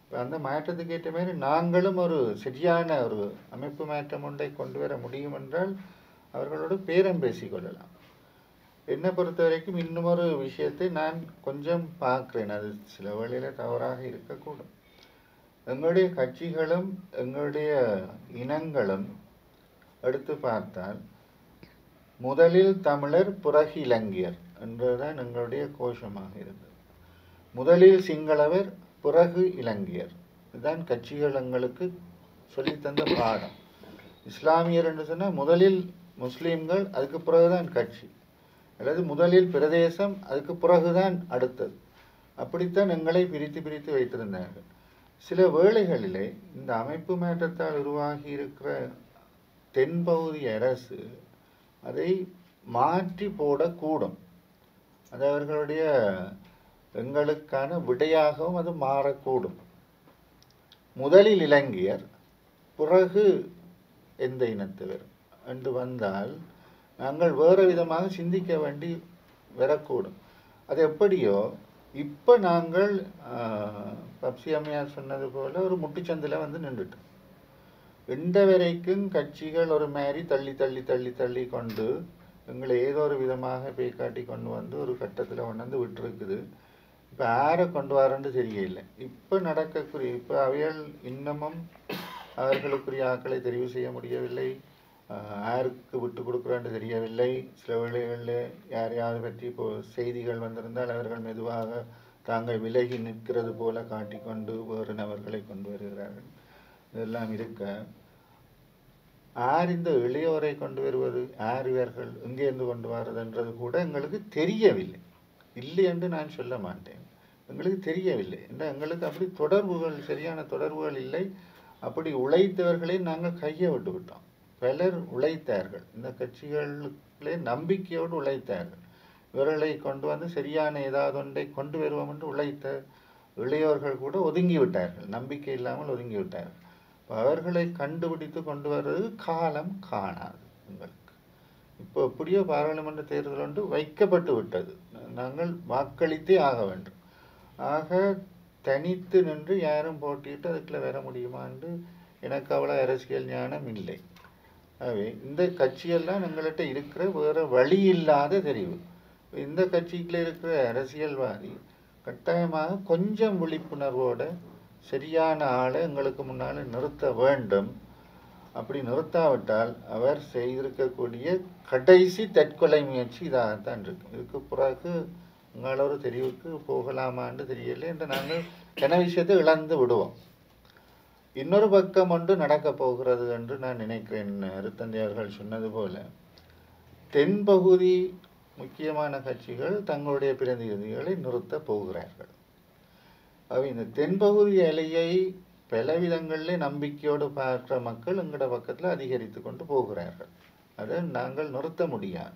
இப்போ அந்த மாற்றத்துக்கு ஏற்ற மாதிரி நாங்களும் ஒரு சரியான ஒரு அமைப்பு மாற்றம் ஒன்றை கொண்டு வர முடியும் என்றால் அவர்களோடு பேரம் பேசிக்கொள்ளலாம். என்னை பொறுத்த வரைக்கும் இன்னும் ஒரு விஷயத்தை நான் கொஞ்சம் பார்க்குறேன், அது சில வேளையில் தவறாக இருக்கக்கூடும். எங்களுடைய கட்சிகளும் எங்களுடைய இனங்களும் எடுத்து பார்த்தால் முதலில் தமிழர் பிறகு இலங்கையர் என்பதுதான் எங்களுடைய கோஷமாக இருந்தது. முதலில் சிங்களவர் பிறகு இலங்கையர், இதுதான் கட்சிகள் எங்களுக்கு சொல்லித்தந்த பாடம். இஸ்லாமியர் என்று சொன்னால் முதலில் முஸ்லீம்கள், அதுக்கு பிறகுதான் கட்சி, அல்லது முதலில் பிரதேசம், அதுக்கு பிறகுதான் அடுத்தது. அப்படித்தான் எங்களை பிரித்து பிரித்து வைத்திருந்தார்கள். சில வேளைகளிலே இந்த அமைப்பு மாற்றத்தால் உருவாகி இருக்கிற தென்பகுதி அரசு அதை மாற்றி போடக்கூடும். அது அவர்களுடைய எங்களுக்கான விடையாகவும் அது மாறக்கூடும். முதலில் இலங்கையர் பிறகு எந்த இனத்தவர் என்று வந்தால் நாங்கள் வேறு விதமாக சிந்திக்க வேண்டி வரக்கூடும். அது எப்படியோ இப்போ நாங்கள் பப்சி அம்மையார் சொன்னது போல் ஒரு முட்டுச்சந்தில் வந்து நின்றுட்டோம். இந்த வரைக்கும் கட்சிகள் ஒரு மாதிரி தள்ளி தள்ளி தள்ளி தள்ளி கொண்டு எங்களை ஏதோ ஒரு விதமாக போய் காட்டி கொண்டு வந்து ஒரு கட்டத்தில் கொண்டு விட்டுருக்குது. இப்போ யாரை கொண்டு வரேன்னு தெரியல. இப்போ நடக்கக்கூடிய இப்போ அவைகள் இன்னமும் அவர்களுக்குரிய ஆக்களை தெரிவு செய்ய முடியவில்லை. யாருக்கு விட்டு கொடுக்குறான்னு தெரியவில்லை. சில வேளைகளில் யாரையாவது பற்றி இப்போ செய்திகள் வந்திருந்தால் அவர்கள் மெதுவாக தாங்கள் விலகி நிற்கிறது போல காட்டிக்கொண்டு வேறு நபர்களை கொண்டு வருகிறார்கள். இதெல்லாம் இருக்க யார் இந்த இளையோரை கொண்டு வருவது, யார் இவர்கள் எங்கேருந்து கொண்டு வர்றதுன்றது கூட எங்களுக்கு தெரியவில்லை. இல்லை என்று நான் சொல்ல மாட்டேன், எங்களுக்கு தெரியவில்லை. ஏன்னா எங்களுக்கு அப்படி தொடர்புகள், சரியான தொடர்புகள் இல்லை. அப்படி உழைத்தவர்களை நாங்கள் கையை விட்டு விட்டோம். பலர் உழைத்தார்கள், இந்த கட்சிகளே நம்பிக்கையோடு உழைத்தார்கள். இவர்களை கொண்டு வந்து சரியான ஏதாவது ஒன்றை கொண்டு வருவோம் என்று உழைத்த இளையோர்கள் கூட ஒதுங்கி விட்டார்கள், நம்பிக்கை இல்லாமல் ஒதுங்கி விட்டார்கள். அவர்களை கண்டுபிடித்து கொண்டு வர்றது காலம் காணாது எங்களுக்கு. இப்போ எப்படியோ பாராளுமன்ற தேர்தல் ஒன்று வைக்கப்பட்டு விட்டது, நாங்கள் வாக்களித்தே ஆக வேண்டும். ஆக தனித்து நின்று யாரும் போட்டிட்டு அதுக்குள்ள வர முடியுமா என்று எனக்கு அவ்வளோ அரசியல் ஞானம் இல்லை. ஆகவே இந்த கட்சியெல்லாம் எங்கள்கிட்ட இருக்கிற வேறு வழி இல்லாத தெரிவு. இந்த கட்சிக்குள்ள இருக்கிற அரசியல்வாதி கட்டாயமாக கொஞ்சம் விழிப்புணர்வோடு சரியான ஆளை எங்களுக்கு முன்னால் நிறுத்த வேண்டும். அப்படி நிறுத்தாவிட்டால் அவர் செய்திருக்கக்கூடிய கடைசி தற்கொலை முயற்சி இதாகத்தான் இருக்கும். இதுக்கு பிறகு உங்களோட தெரிவுக்கு போகலாமான்னு தெரியலை என்று நாங்கள் என்ன விஷயத்தை இழந்து விடுவோம். இன்னொரு பக்கம் ஒன்று நடக்கப் போகிறது என்று நான் நினைக்கிறேன். அருத்தந்தை அவர்கள் சொன்னது போல தென்பகுதி முக்கியமான கட்சிகள் தங்களுடைய பிரதிநிதிகளை நிறுத்தப் போகிறார்கள். இந்த தென்பகுதி அலையை பல விதங்களில் நம்பிக்கையோடு பார்க்குற மக்கள் எங்களோட பக்கத்தில் அதிகரித்து கொண்டு போகிறார்கள். அதை நாங்கள் நிறுத்த முடியாது.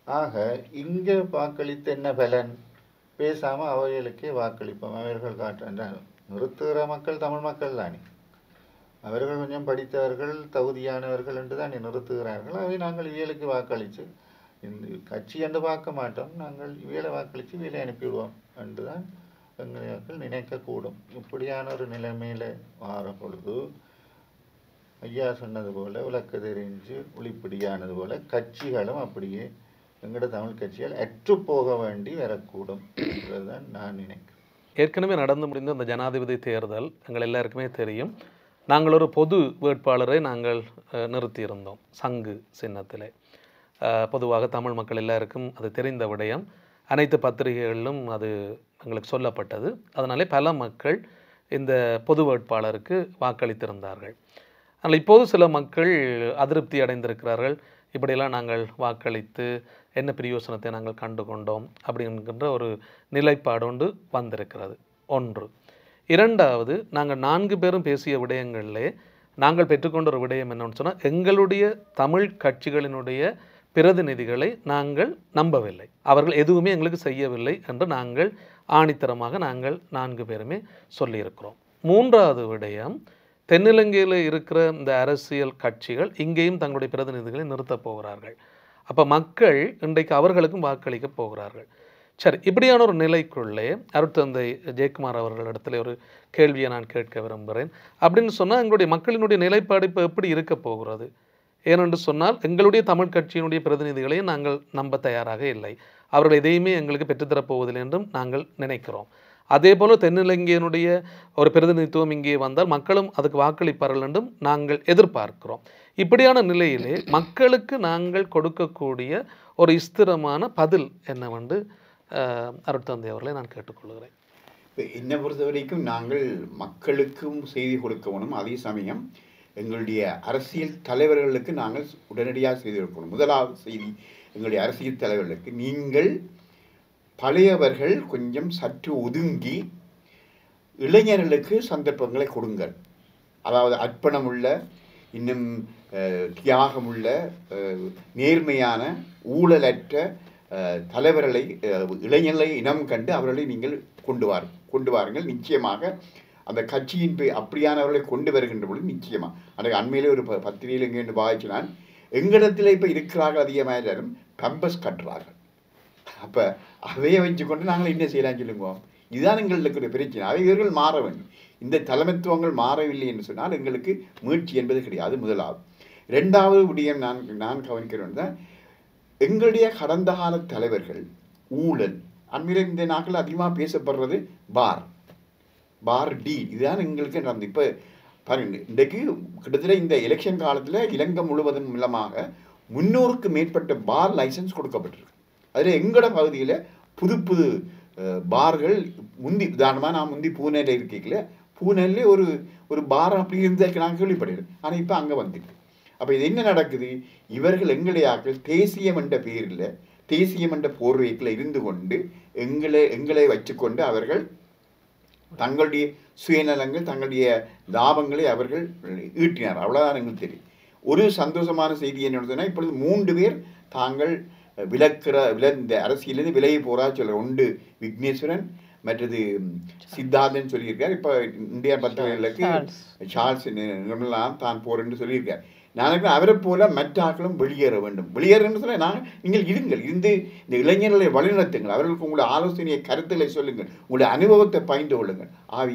ஆக இங்கே வாக்களித்து என்ன பலன், பேசாமல் அவைகளுக்கே வாக்களிப்போம். அவர்கள் காட்டுறாங்க, நிறுத்துகிற மக்கள் தமிழ் மக்கள் தானே, அவர்கள் கொஞ்சம் படித்தவர்கள் தகுதியானவர்கள் என்று தான் நிறுத்துகிறார்கள். அவை நாங்கள் இவியலுக்கு வாக்களித்து இந்த கட்சி என்று பார்க்க மாட்டோம், நாங்கள் இவியலை வாக்களித்து இவியலை அனுப்பிவிடுவோம் என்று தான் எங்கள் நினைக்கக்கூடும். இப்படியான ஒரு நிலைமையில் வார பொழுது ஐயா சொன்னது போல் உலக்க தெரிஞ்சு ஒளிப்படியானது போல் கட்சிகளும் அப்படியே எங்களோட தமிழ் கட்சிகள் அற்று போக வேண்டி வரக்கூடும் என்றுதான் நான் நினைக்கிறேன். ஏற்கனவே நடந்து முடிந்த அந்த ஜனாதிபதி தேர்தல் எங்கள் எல்லாருக்குமே தெரியும். நாங்கள் ஒரு பொது வேட்பாளரை நாங்கள் நிறுத்தியிருந்தோம் சங்கு சின்னத்திலே. பொதுவாக தமிழ் மக்கள் எல்லாருக்கும் அது தெரிந்த விடயம், அனைத்து பத்திரிகைகளிலும் அது எங்களுக்கு சொல்லப்பட்டது. அதனாலே பல மக்கள் இந்த பொது வேட்பாளருக்கு வாக்களித்திருந்தார்கள். ஆனால் இப்போது சில மக்கள் அதிருப்தி அடைந்திருக்கிறார்கள். இப்படியெல்லாம் நாங்கள் வாக்களித்து என்ன பிரயோசனத்தை நாங்கள் கண்டு கொண்டோம் அப்படிங்கிற ஒரு நிலைப்பாடு ஒன்று வந்திருக்கிறது. ஒன்று. இரண்டாவது, நாங்கள் 4 பேரும் பேசிய விடயங்களிலே நாங்கள் பெற்றுக்கொண்ட ஒரு விடயம் என்னன்னு சொன்னால், எங்களுடைய தமிழ் கட்சிகளினுடைய பிரதிநிதிகளை நாங்கள் நம்பவில்லை. அவர்கள் எதுவுமே எங்களுக்கு செய்யவில்லை என்று நாங்கள் ஆணித்தரமாக நாங்கள் 4 பேருமே சொல்லியிருக்கிறோம். மூன்றாவது விடயம், தென்னிலங்கையில் இருக்கிற இந்த அரசியல் கட்சிகள் இங்கேயும் தங்களுடைய பிரதிநிதிகளை நிறுத்தப் போகிறார்கள். அப்போ மக்கள் இன்றைக்கு அவர்களுக்கும் வாக்களிக்க போகிறார்கள். சரி, இப்படியான ஒரு நிலைக்குள்ளே அருட்தந்தை ஜெயக்குமார் அவர்களிடத்தில் ஒரு கேள்வியை நான் கேட்க விரும்புகிறேன். அப்படின்னு சொன்னால், எங்களுடைய மக்களினுடைய நிலைப்பாடு இப்போ எப்படி இருக்க போகிறது? ஏனென்று சொன்னால், எங்களுடைய தமிழ் கட்சியினுடைய பிரதிநிதிகளையும் நாங்கள் நம்ப தயாராக இல்லை. அவர்கள் எதையுமே எங்களுக்கு பெற்றுத்தரப்போவதில்லை என்றும் நாங்கள் நினைக்கிறோம். அதே போல் தென்னிலங்கையினுடைய ஒரு பிரதிநிதித்துவம் இங்கே வந்தால் மக்களும் அதுக்கு வாக்களிப்பார்கள் என்றும் நாங்கள் எதிர்பார்க்கிறோம். இப்படியான நிலையிலே மக்களுக்கு நாங்கள் கொடுக்கக்கூடிய ஒரு ஸ்திரமான பதில் என்னவென்று அருட்தந்தை அவர்களை நான் கேட்டுக்கொள்கிறேன். என்னை பொறுத்த வரைக்கும் நாங்கள் மக்களுக்கும் செய்தி கொடுக்கணும். அதே சமயம் எங்களுடைய அரசியல் தலைவர்களுக்கு நாங்கள் உடனடியாக செய்தி கொடுக்கணும். முதலாவது செய்தி எங்களுடைய அரசியல் தலைவர்களுக்கு, நீங்கள் பழையவர்கள் கொஞ்சம் சற்று ஒதுங்கி இளைஞர்களுக்கு சந்தர்ப்பங்களை கொடுங்கள். அதாவது அர்ப்பணமுள்ள, இன்னும் தியாகமுள்ள, நேர்மையான, ஊழலற்ற தலைவர்களை, இளைஞர்களை இனம் கண்டு அவர்களை நீங்கள் கொண்டு வாருங்கள். நிச்சயமாக அந்த கட்சியின் அப்படியானவர்களை கொண்டு வருகின்ற பொழுது நிச்சயமாக அன்றைக்கு அண்மையிலே ஒரு பத்திரிகையில் எங்கேன்னு வாய்ச்சினான், எங்களிடத்தில் இப்போ இருக்கிறார்கள் அதிகமாக எல்லாரும் பம்பஸ் கட்டுறார்கள். அப்போ அதையை வச்சுக்கொண்டு நாங்கள் என்ன செய்யலாம் சொல்லுவோம்? இதுதான் எங்களுக்கு ஒரு பிரச்சனை. இவர்கள் மாற வேண்டும். இந்த தலைமைத்துவங்கள் மாறவில்லை என்று சொன்னால் எங்களுக்கு மீட்சி என்பது கிடையாது. முதலாவது. ரெண்டாவது விடயம் நான் கவனிக்கிறேன் தான், எங்களுடைய கடந்த கால தலைவர்கள் ஊழல், அண்மையில் இந்த நாட்கள் அதிகமாக பேசப்படுறது பார் டி, இதுதான் எங்களுக்கு நடந்து. இப்போ பாருங்க, இன்றைக்கு கிட்டத்தட்ட இந்த எலெக்ஷன் காலத்தில் இலங்கை முழுவதும் மூலமாக 300க்கு மேற்பட்ட பார் லைசன்ஸ் கொடுக்கப்பட்டிருக்கு. அதில் எங்களோட பகுதியில் புது பார்கள் உதாரணமாக நான் முந்தி பூனேல இருக்கீங்கள, பூனேலே ஒரு பார் அப்படி இருந்ததுக்கு நாங்கள் கேள்விப்படுகிறேன். ஆனால் இப்போ அங்கே வந்துட்டு. அப்போ இது என்ன நடக்குது? இவர்கள் எங்களுடைய ஆக்கள் தேசியம் என்ற பேரில், தேசியம் என்ற போர்வைக்கில் இருந்து கொண்டு எங்களை வச்சுக்கொண்டு அவர்கள் தங்களுடைய சுயநலங்கள், தங்களுடைய லாபங்களை அவர்கள் ஈட்டினார். அவ்வளோதான் எங்களுக்கு தெரியும். ஒரு சந்தோஷமான செய்தி என்னன்னு, இப்பொழுது 3 பேர் தாங்கள் இந்த அரசியலிருந்து விலகி போகிறா சொல்ல. ஒன்று விக்னேஸ்வரன், மற்றது சித்தார்த்தன் சொல்லியிருக்கார். இப்போ இந்தியா பத்திரிகைகளுக்கு சார்ல்ஸ் நிர்மலா தான் போறேன்னு சொல்லியிருக்கார். நான் அவரை போல மற்ற ஆக்களும் வெளியேற வேண்டும். வெளியேறன்னு சொல்ல நீங்கள் இருந்து இந்த இளைஞர்களை வழிநடத்துங்கள். அவர்களுக்கு உங்களுடைய ஆலோசனையை, கருத்துக்களை சொல்லுங்கள், உங்களுடைய அனுபவத்தை பகிர்ந்து கொள்ளுங்கள்.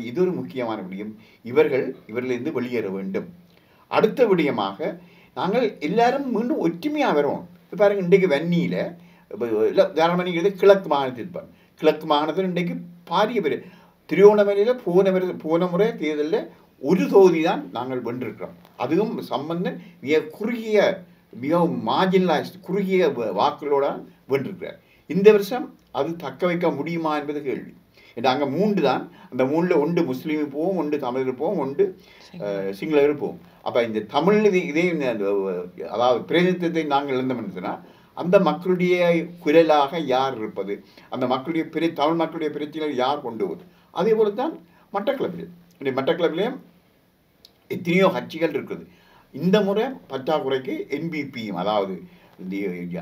இது ஒரு முக்கியமான விடயம். இவர்களிருந்து வெளியேற வேண்டும். அடுத்த விடயமாக நாங்கள் எல்லாரும் மீண்டும் ஒற்றுமையாக வரோம். இப்போ பாருங்கள், இன்றைக்கு வன்னியில் தாராமணிங்கிறது கிழக்கு மாகாணத்தில் இருப்பார். கிழக்கு மாகாணத்தில் இன்றைக்கு பாரிய பேர் திருவோணமலையில் போன முறை தேர்தலில் ஒரு தொகுதி தான் நாங்கள் வென்றிருக்கிறோம். அதுவும் சம்பந்தன் மிகவும் மார்ஜினலைஸ்ட் குறுகிய வாக்குகளோடு வென்றிருக்கிறார். இந்த வருஷம் அது தக்க வைக்க முடியுமா என்பது கேள்வி. அங்கே 3 தான். அந்த 3ல் ஒன்று முஸ்லீம் போவோம், ஒன்று தமிழர் போவோம், ஒன்று சிங்களர் போவோம். அப்போ இந்த தமிழ் இதே அதாவது பிரதிநிதித்துவத்தை நாங்கள் இழந்தோம்னா அந்த மக்களுடைய குரலாக யார் இருப்பது? அந்த மக்களுடைய தமிழ் மக்களுடைய பிரச்சனைகளை யார் கொண்டு வருவது? அதே போல தான் மட்டக்களப்பிலேயும் எத்தனையோ கட்சிகள் இருக்குது. இந்த முறை பற்றாக்குறைக்கு என்பிபியும், அதாவது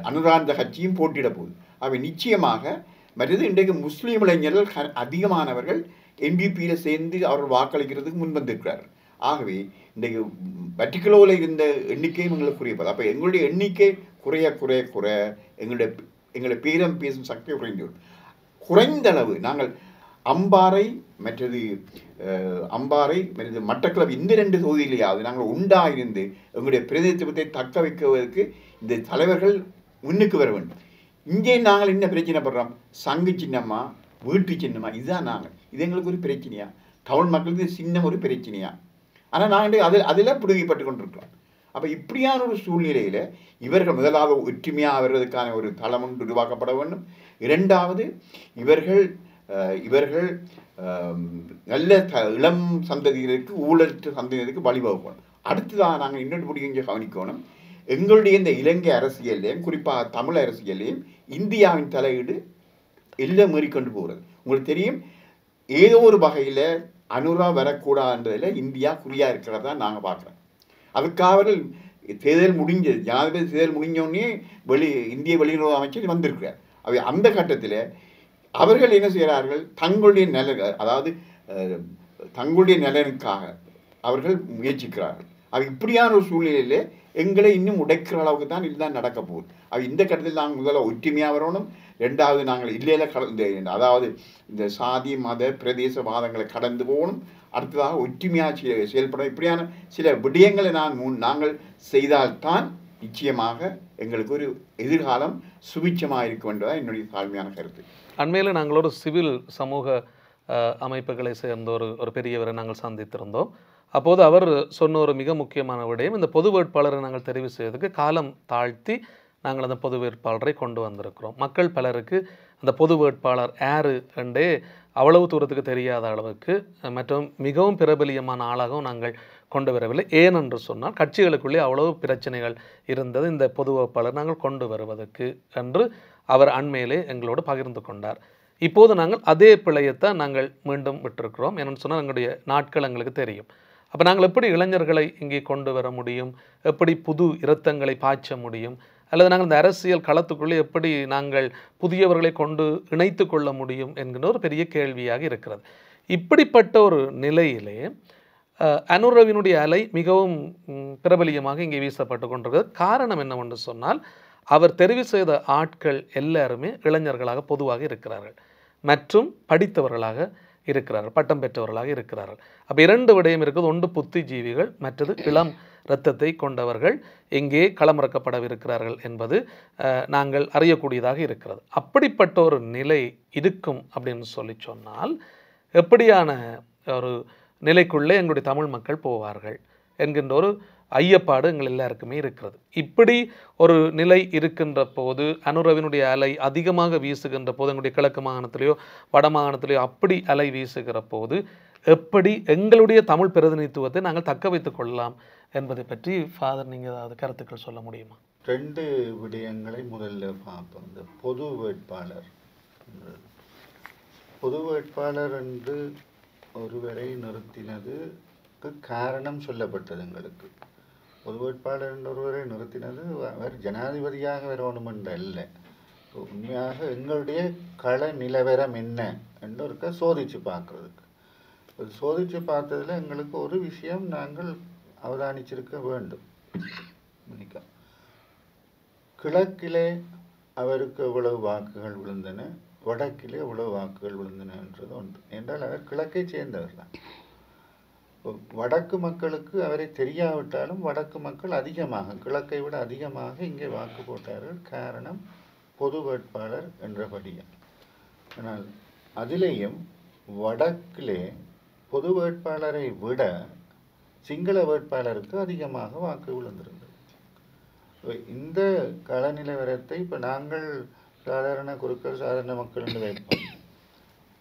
அனுராந்த கட்சியும் போட்டியிட போகுது. அவை நிச்சயமாக மற்றது இன்றைக்கு முஸ்லீம் இளைஞர்கள் அதிகமானவர்கள் என்பிபியில் சேர்ந்து அவர்கள் வாக்களிக்கிறதுக்கு முன்வந்திருக்கிறார்கள். ஆகவே இன்றைக்கு பர்டிகுலரில் இருந்த எண்ணிக்கையும் எங்களுக்கு குறையப்போது. அப்போ எங்களுடைய எண்ணிக்கை குறைய எங்களுடைய பேரம் பேசும் சக்தி குறைந்த அளவு நாங்கள் அம்பாறை மற்றது மட்டக்களப்பு இந்த 2 தொகுதியிலேயாவது நாங்கள் உண்டாயிருந்து எங்களுடைய பிரதிநிதித்துவத்தை தக்க வைக்குவதற்கு இந்த தலைவர்கள் முன்னுக்கு வர வேண்டும். இங்கே நாங்கள் என்ன பிரச்சனைப்படுறோம்? சங்கு சின்னமா, வீட்டு சின்னமா, இதுதான் நாங்கள். இது எங்களுக்கு ஒரு பிரச்சனையா? தமிழ் மக்களுக்கு சின்னம் ஒரு பிரச்சனையா? ஆனால் நாங்கள் அதில் பிடுங்கப்பட்டு கொண்டிருக்கிறோம். அப்போ இப்படியான ஒரு சூழ்நிலையில் இவர்கள் முதலாவது ஒற்றுமையாக வர்றதுக்கான ஒரு தளம் ஒன்று உருவாக்கப்பட வேண்டும். இரண்டாவது, இவர்கள் நல்ல இளம் சந்ததியினருக்கு, ஊழற்ற சந்ததியினருக்கு வழிவகுக்கணும். அடுத்ததாக நாங்கள் இன்னொரு பிடிங்க கவனிக்கணும், எங்களுடைய இந்த இலங்கை அரசியலையும் குறிப்பாக தமிழ் அரசியலையும் இந்தியாவின் தலையீடு எல்லாம் மீறிக்கொண்டு போகிறது. உங்களுக்கு தெரியும், ஏதோ ஒரு வகையில் அனுரா வரக்கூடாதுன்றதில் இந்தியா குறியாக இருக்கிறதா நாங்கள் பார்க்குறோம். அதுக்காக அவர்கள் தேர்தல் முடிஞ்சது, ஜனாதிபதி தேர்தல் முடிஞ்சோடனே இந்திய வெளியுறவு அமைச்சர் வந்திருக்கிறார். அவை அந்த கட்டத்தில் அவர்கள் என்ன செய்கிறார்கள், தங்களுடைய அதாவது தங்களுடைய நலனுக்காக அவர்கள் முயற்சிக்கிறார்கள். அது இப்படியான ஒரு சூழ்நிலையில் எங்களை இன்னும் உடைக்கிற அளவுக்கு தான் இதுதான் நடக்க போகுது. அது இந்த கட்டத்தில் நாங்கள் முதல்ல ஒற்றுமையாக வரணும். ரெண்டாவது, நாங்கள் இல்லையில அதாவது இந்த சாதி மத பிரதேசவாதங்களை கடந்து போகணும். அடுத்ததாக ஒற்றுமையாக செயல்பட இப்படியான சில விடயங்களை நாங்கள் செய்தால்தான் நிச்சயமாக எங்களுக்கு ஒரு எதிர்காலம் சுபிட்சமாக இருக்க வேண்டியதாக என்னுடைய தாழ்மையான கருத்து. அண்மையில் நாங்கள் ஒரு சிவில் சமூக அமைப்புகளை சேர்ந்த ஒரு பெரியவரை நாங்கள் சந்தித்திருந்தோம். அப்போது அவர் சொன்ன ஒரு மிக முக்கியமான விடயம், இந்த பொது வேட்பாளரை நாங்கள் தெரிவு செய்வதற்கு காலம் தாழ்த்தி நாங்கள் அந்த பொது வேட்பாளரை கொண்டு வந்திருக்கிறோம். மக்கள் பலருக்கு அந்த பொது வேட்பாளர் யாரு என்றே அவ்வளவு தூரத்துக்கு தெரியாத அளவுக்கு மற்றும் மிகவும் பிரபலியமான ஆளாகவும் நாங்கள் கொண்டு வரவில்லை. ஏனென்று சொன்னால் கட்சிகளுக்குள்ளே அவ்வளவு பிரச்சனைகள் இருந்தது இந்த பொது வேட்பாளர் நாங்கள் கொண்டு வருவதற்கு என்று அவர் அண்மையிலே எங்களோடு பகிர்ந்து கொண்டார். இப்போது நாங்கள் அதே பிழையத்தான் நாங்கள் மீண்டும் விட்டிருக்கிறோம். என்னென்னு சொன்னால் எங்களுடைய நாட்கள் எங்களுக்கு தெரியும். அப்போ நாங்கள் எப்படி இளைஞர்களை இங்கே கொண்டு வர முடியும், எப்படி புது இரத்தங்களை பாய்ச்ச முடியும், அல்லது நாங்கள் இந்த அரசியல் களத்துக்குள்ளே எப்படி நாங்கள் புதியவர்களை கொண்டு இணைத்து கொள்ள முடியும் என்கிற ஒரு பெரிய கேள்வியாக இருக்கிறது. இப்படிப்பட்ட ஒரு நிலையிலே அனுரவினுடைய அலை மிகவும் பிரபலியமாக இங்கே வீசப்பட்டு கொண்டிருக்கிறது. காரணம் என்னவென்று சொன்னால், அவர் தெரிவு செய்த ஆட்கள் எல்லாருமே இளைஞர்களாக பொதுவாக இருக்கிறார்கள் மற்றும் படித்தவர்களாக இருக்கிறார்கள், பட்டம் பெற்றவர்களாக இருக்கிறார்கள். அப்போ இரண்டு விடயம் இருக்குது. ஒன்று புத்திஜீவிகள், மற்றது இளம் இரத்தத்தை கொண்டவர்கள் எங்கே களமிறக்கப்படவிருக்கிறார்கள் என்பது நாங்கள் அறியக்கூடியதாக இருக்கிறது. அப்படிப்பட்ட ஒரு நிலை இருக்கும் அப்படின்னு சொன்னால் எப்படியான ஒரு நிலைக்குள்ளே எங்களுடைய தமிழ் மக்கள் போவார்கள் என்கின்ற ஒரு ஐயப்பாடு எங்கள் எல்லாருக்குமே இருக்கிறது. இப்படி ஒரு நிலை இருக்கின்ற போது, அனுரவினுடைய அலை அதிகமாக வீசுகின்ற போது, எங்களுடைய கிழக்கு மாகாணத்திலேயோ வட மாகாணத்திலேயோ அப்படி அலை வீசுகிற போது எப்படி எங்களுடைய தமிழ் பிரதிநிதித்துவத்தை நாங்கள் தக்க வைத்துக் கொள்ளலாம் என்பதை பற்றி ஃபாதர் நீங்கள் ஏதாவது கருத்துக்கள் சொல்ல முடியுமா? ரெண்டு விடயங்களை முதல்ல பார்ப்போம். இந்த பொது வேட்பாளர் என்று ஒருவரை நிறுத்தினதுக்கு காரணம் சொல்லப்பட்டது. எங்களுக்கு பொது வேட்பாளர் என்ற ஒருவரை நிறுத்தினது அவர் ஜனாதிபதியாக வரணும் என்ற அல்ல, உண்மையாக எங்களுடைய கள நிலவரம் என்ன என்று ஒருக்க சோதித்து பார்க்கறதுக்கு. சோதித்து பார்த்ததில் எங்களுக்கு ஒரு விஷயம் நாங்கள் அவதானிச்சிருக்க வேண்டும். கிழக்கிலே அவருக்கு எவ்வளவு வாக்குகள் விழுந்தன, வடக்கிலே எவ்வளவு வாக்குகள் விழுந்தன என்றது ஒன்று. என்றால் அவர் கிழக்கை சேர்ந்தவர் தான். வடக்கு மக்களுக்கு அவரை தெரியாவிட்டாலும் வடக்கு மக்கள் அதிகமாக, கிழக்கை விட அதிகமாக இங்கே வாக்கு போட்டார்கள். காரணம் பொது வேட்பாளர் என்றபடியால். ஆனால் அதிலேயும் வடக்கிலே பொது வேட்பாளரை விட சிங்கள வேட்பாளருக்கு அதிகமாக வாக்கு விழுந்திருந்தது. இந்த கள நிலவரத்தை இப்போ நாங்கள் சாதாரண குருக்கள் சாதாரண மக்கள் என்று வைப்போம்.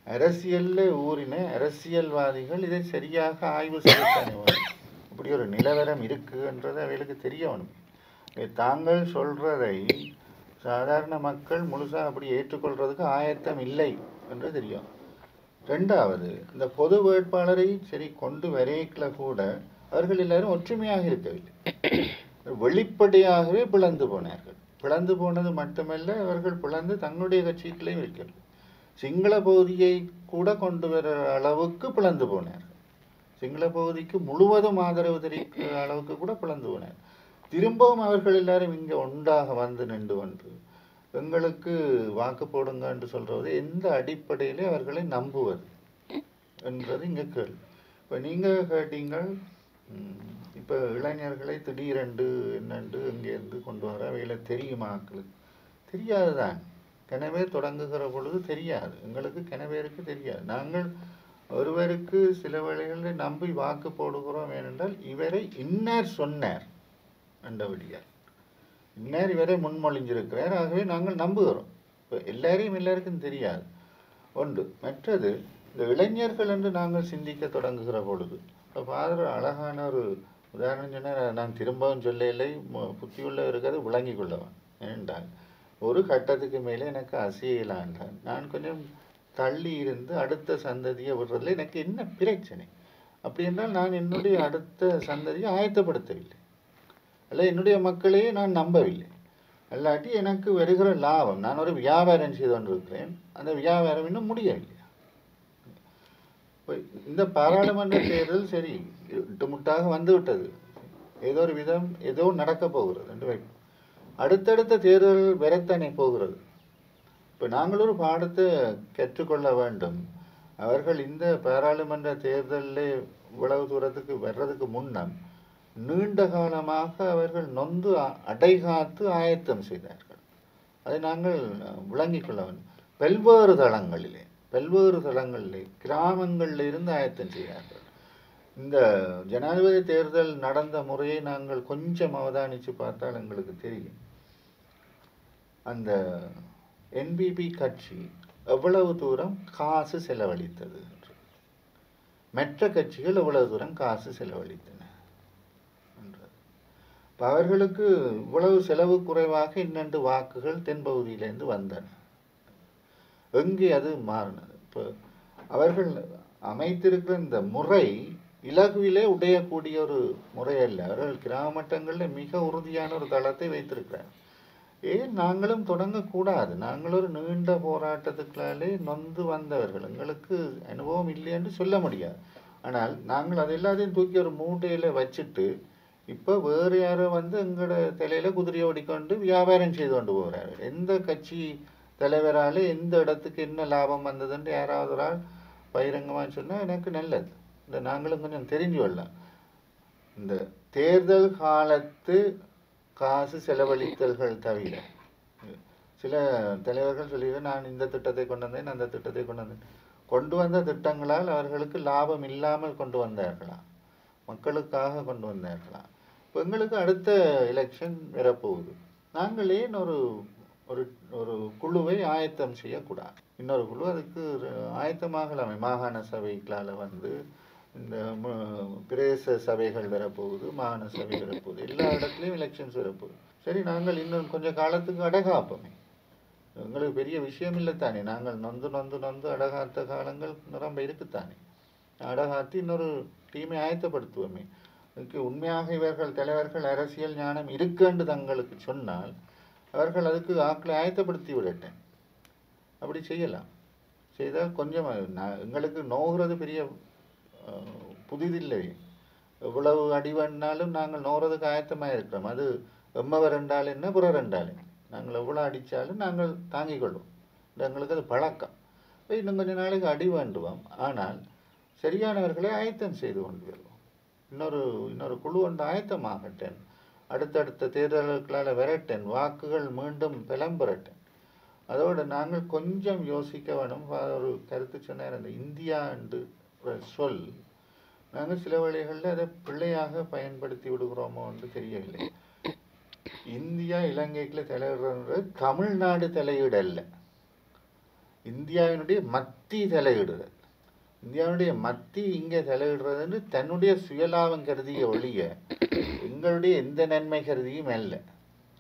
அரசியலில் ஊறின அரசியல்வாதிகள் இதை சரியாக ஆய்வு செய்யத்தானே வரும். இப்படி ஒரு நிலவரம் இருக்குன்றது அவைகளுக்கு தெரியணும். தாங்கள் சொல்றதை சாதாரண மக்கள் முழுசாக அப்படி ஏற்றுக்கொள்றதுக்கு ஆயத்தம் இல்லை என்று தெரியும். ரெண்டாவது, இந்த பொது வேட்பாளரை சரி கொண்டு வரைக்கல கூட அவர்கள் எல்லாரும் ஒற்றுமையாக இருக்கவில்லை, வெளிப்படையாகவே பிளந்து போனார்கள். பிளந்து போனது மட்டுமல்ல, அவர்கள் பிளந்து தங்களுடைய கட்சிகளையும் இருக்கவில்லை. சிங்கள பகுதியை கூட கொண்டு வர அளவுக்கு பிளந்து போனார்கள். சிங்கள பகுதிக்கு முழுவதும் ஆதரவு தெரிவிக்கிற அளவுக்கு கூட பிளந்து போனார். திரும்பவும் அவர்கள் எல்லாரும் இங்கே ஒன்றாக வந்து நின்று வந்து எங்களுக்கு வாக்கு போடுங்க என்று சொல்றது எந்த அடிப்படையிலே அவர்களை நம்புவது என்றது இங்கே கேள்வி. இப்போ நீங்கள் கேட்டீங்கள், இப்போ இளைஞர்களை திடீரென்று என்னென்று இங்கேருந்து கொண்டு வர அவைகளை தெரியுமா? மக்களுக்கு தெரியாதுதான். கிணவே தொடங்குகிற பொழுது தெரியாது, எங்களுக்கு கிணவேருக்கு தெரியாது. நாங்கள் ஒருவருக்கு சில வேளைகளில் நம்பி வாக்கு போடுகிறோம். ஏனென்றால் இவரை இன்னார் சொன்னார் என்றபடியார், இன்னார் இவரை முன்மொழிஞ்சிருக்கிறார், ஆகவே நாங்கள் நம்புகிறோம். இப்போ எல்லாருக்கும் தெரியாது ஒன்று. மற்றது, இந்த இளைஞர்கள் என்று நாங்கள் சிந்திக்க தொடங்குகிற பொழுது இப்போ ஃபாதர் அழகான ஒரு உதாரணம் சொன்னால் நான் திரும்பவும் சொல்லலை, புத்தியுள்ள இருக்கிறது விளங்கி கொள்ளவன். ஏனென்றால் ஒரு கட்டத்துக்கு மேலே எனக்கு அசையலான்றான். நான் கொஞ்சம் தள்ளி இருந்து அடுத்த சந்ததியை விடுறதுல எனக்கு என்ன பிரச்சனை? அப்படி என்றால் நான் என்னுடைய அடுத்த சந்ததியை ஆயத்தப்படுத்தவில்லை, அல்ல என்னுடைய மக்களையே நான் நம்பவில்லை. அல்லாட்டி எனக்கு வருகிற லாபம், நான் ஒரு வியாபாரம் செய்து கொண்டிருக்கிறேன், அந்த வியாபாரம் இன்னும் முடியவில்லை. இந்த பாராளுமன்ற தேர்தல் சரி இட்டுமுட்டாக வந்து விட்டது, ஏதோ ஒரு விதம் ஏதோ நடக்க போகிறது என்று வைப்போம். அடுத்தடுத்த தேர்தல் வரத்தானே போகிறது. இப்போ நாங்கள் ஒரு பாடத்தை கற்றுக்கொள்ள வேண்டும். அவர்கள் இந்த பாராளுமன்ற தேர்தலில் இவ்வளவு தூரத்துக்கு வர்றதுக்கு முன்னம் நீண்ட காலமாக அவர்கள் நொந்து அடைகாத்து ஆயத்தம் செய்தார்கள். அதை நாங்கள் விளங்கிக் கொள்ள வேண்டும். பல்வேறு தளங்களிலே கிராமங்களில் இருந்து ஆயத்தம் செய்தார்கள். இந்த ஜனாதிபதி தேர்தல் நடந்த முறையை நாங்கள் கொஞ்சம் அவதானித்து பார்த்தால் எங்களுக்கு தெரியும். அந்த என்பிபி கட்சி எவ்வளவு தூரம் காசு செலவழித்தது என்று, மற்ற கட்சிகள் எவ்வளவு தூரம் காசு செலவழித்தன என்றது. இப்போ அவர்களுக்கு இவ்வளவு செலவு குறைவாக 2 வாக்குகள் தென்பகுதியிலேருந்து வந்தன. எங்கே அது மாறினது? இப்போ அவர்கள் அமைத்திருக்கிற இந்த முறை இலகுவிலே உடையக்கூடிய ஒரு முறை அல்ல. அவர்கள் கிராம மட்டங்களில் மிக உறுதியான ஒரு தளத்தை வைத்திருக்கிறார். ஏன் நாங்களும் தொடங்கக்கூடாது? நாங்கள் ஒரு நீண்ட போராட்டத்துக்குள்ளாலே நொந்து வந்தவர்கள், எங்களுக்கு அனுபவம் இல்லை என்று சொல்ல முடியாது. ஆனால் நாங்கள் அது எல்லாத்தையும் தூக்கி ஒரு மூட்டையில் வச்சுட்டு இப்போ வேறு யாரோ வந்து எங்களோட தலையில் குதிரையை ஓடிக்கொண்டு வியாபாரம் செய்து கொண்டு போகிறாரு. எந்த கட்சி தலைவரால் எந்த இடத்துக்கு என்ன லாபம் வந்ததுன்னு யாராவது ஒரு ஆள் பகிரங்கமாக சொன்னால் எனக்கு நல்லது. இந்த நாங்களும் கொஞ்சம் தெரிஞ்சு கொள்ளலாம். இந்த தேர்தல் காலத்து காசு செலவழித்தல்கள் தவிர சில தலைவர்கள் சொல்லிடுறேன், நான் இந்த திட்டத்தை கொண்டு வந்தேன், அந்த திட்டத்தை கொண்டு வந்தேன். கொண்டு வந்த திட்டங்களால் அவர்களுக்கு லாபம் இல்லாமல் கொண்டு வந்தார்களா? மக்களுக்காக கொண்டு வந்தார்களா? இப்போ எங்களுக்கு அடுத்த எலெக்ஷன் வரப்போகுது. நாங்கள் ஏன் ஒரு ஒரு ஒரு குழுவை ஆயத்தம் செய்யக்கூடாது? இன்னொரு குழு அதுக்கு ஆயத்தமாகலாமே. மாகாண சபைகளால் வந்து இந்த பிரதேச சபைகள் வரப்போகுது, மாகாண சபை வரப்போகுது, எல்லா இடத்துலையும் எலெக்ஷன்ஸ் வரப்போகுது. சரி, நாங்கள் இன்னும் கொஞ்சம் காலத்துக்கு அடகாப்போமே. எங்களுக்கு பெரிய விஷயம் இல்லைத்தானே. நாங்கள் நொந்து அடகாத்த காலங்கள் நிரம்ப இருக்குத்தானே. அடகாத்தி இன்னொரு டீமை ஆயத்தப்படுத்துவோமே. இதுக்கு உண்மையாக இவர்கள் தலைவர்கள் அரசியல் ஞானம் இருக்குன்னு தங்களுக்கு சொன்னால் அவர்கள் அதுக்கு ஆக்களை ஆயத்தப்படுத்தி விடட்டேன். அப்படி செய்யலாம். செய்தால் கொஞ்சம் எங்களுக்கு நோகிறது பெரிய புதிதில்லை. எவ்வளவு அடிவண்ணாலும் நாங்கள் நோகிறதுக்கு ஆயத்தமாக இருக்கிறோம். அது எம்மவர் ரெண்டால் என்ன புற ரெண்டால் என்ன, நாங்கள் எவ்வளோ அடித்தாலும் நாங்கள் தாங்கிக் கொள்வோம். எங்களுக்கு அது பழக்கம். இன்னும் கொஞ்சம் நாளைக்கு அடி வேண்டுவோம். ஆனால் சரியானவர்களை ஆயத்தம் செய்து கொண்டு வருவோம். இன்னொரு குழு ஒன்று ஆயத்தமாகட்டேன். அடுத்தடுத்த தேர்தல்களால் வரட்டேன். வாக்குகள் மீண்டும் பெறட்டேன். அதோடு நாங்கள் கொஞ்சம் யோசிக்க வேணும். ஒரு கருத்து சொன்னார், அந்த இந்தியா என்று சொல் நாங்கள் சில வழிகளில் அதை பிள்ளையாக பயன்படுத்தி விடுகிறோமோ என்று தெரியவில்லை. இந்தியா இலங்கைக்குள்ள தலையிடுறது தமிழ்நாடு தலையீடு அல்ல, இந்தியாவினுடைய மத்தி தலையிடுதல். இந்தியாவுடைய மத்தி இங்கே தலையிடுறதுன்னு தன்னுடைய சுயலாபம் கருதிய ஒழிய எங்களுடைய எந்த நன்மை கருதியும் அல்ல.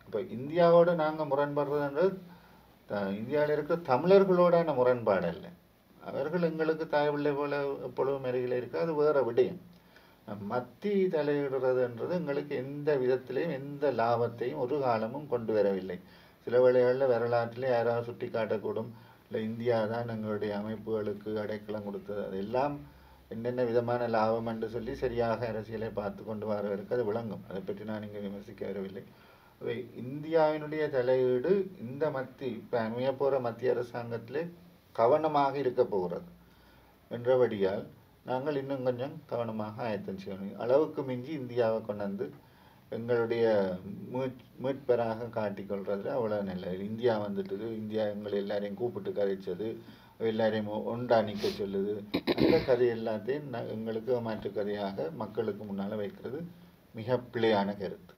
இப்போ இந்தியாவோடு நாங்கள் முரண்படுறதுன்றது இந்தியாவில் இருக்கிற தமிழர்களோடான முரண்பாடு அல்ல. அவர்கள் எங்களுக்கு தாய்பிள்ளை போல எப்பொழுதும் அருகில் இருக்கு, அது வேறு விடயம். மத்தி தலையிடுறதுன்றது எங்களுக்கு எந்த விதத்திலையும் எந்த லாபத்தையும் ஒரு காலமும் கொண்டு வரவில்லை. சில வேளைகளில் வரலாற்றிலே யாராவது சுட்டி காட்டக்கூடும், இல்லை இந்தியா தான் எங்களுடைய அமைப்புகளுக்கு அடைக்கலம் கொடுத்தது, அதெல்லாம் என்னென்ன விதமான லாபம் என்று சொல்லி சரியாக அரசியலை பார்த்து கொண்டு வரவருக்கு அது விளங்கும். அதை பற்றி நான் இங்கே விமர்சிக்க வரவில்லை. இந்தியாவினுடைய தலையீடு இந்த இப்போ அமைய போகிற மத்திய அரசாங்கத்திலே கவனமாக இருக்க போகிறது என்றபடியால் நாங்கள் இன்னும் கொஞ்சம் கவனமாக ஆயத்தம் செய்யணும். அளவுக்கு மிஞ்சி இந்தியாவை கொண்டாந்து எங்களுடைய மீட்பராக காட்டிக்கொள்றதுல அவ்வளோ நல்லது. இந்தியா வந்துட்டுது, இந்தியா எங்களை எல்லாரையும் கூப்பிட்டு கதைச்சது, எல்லாரையும் ஒன்றா நிற்க சொல்லுது, அந்த கதை எல்லாத்தையும் எங்களுக்கு மாற்று கதையாக மக்களுக்கு முன்னால் வைக்கிறது மிக பிழையான கருத்து.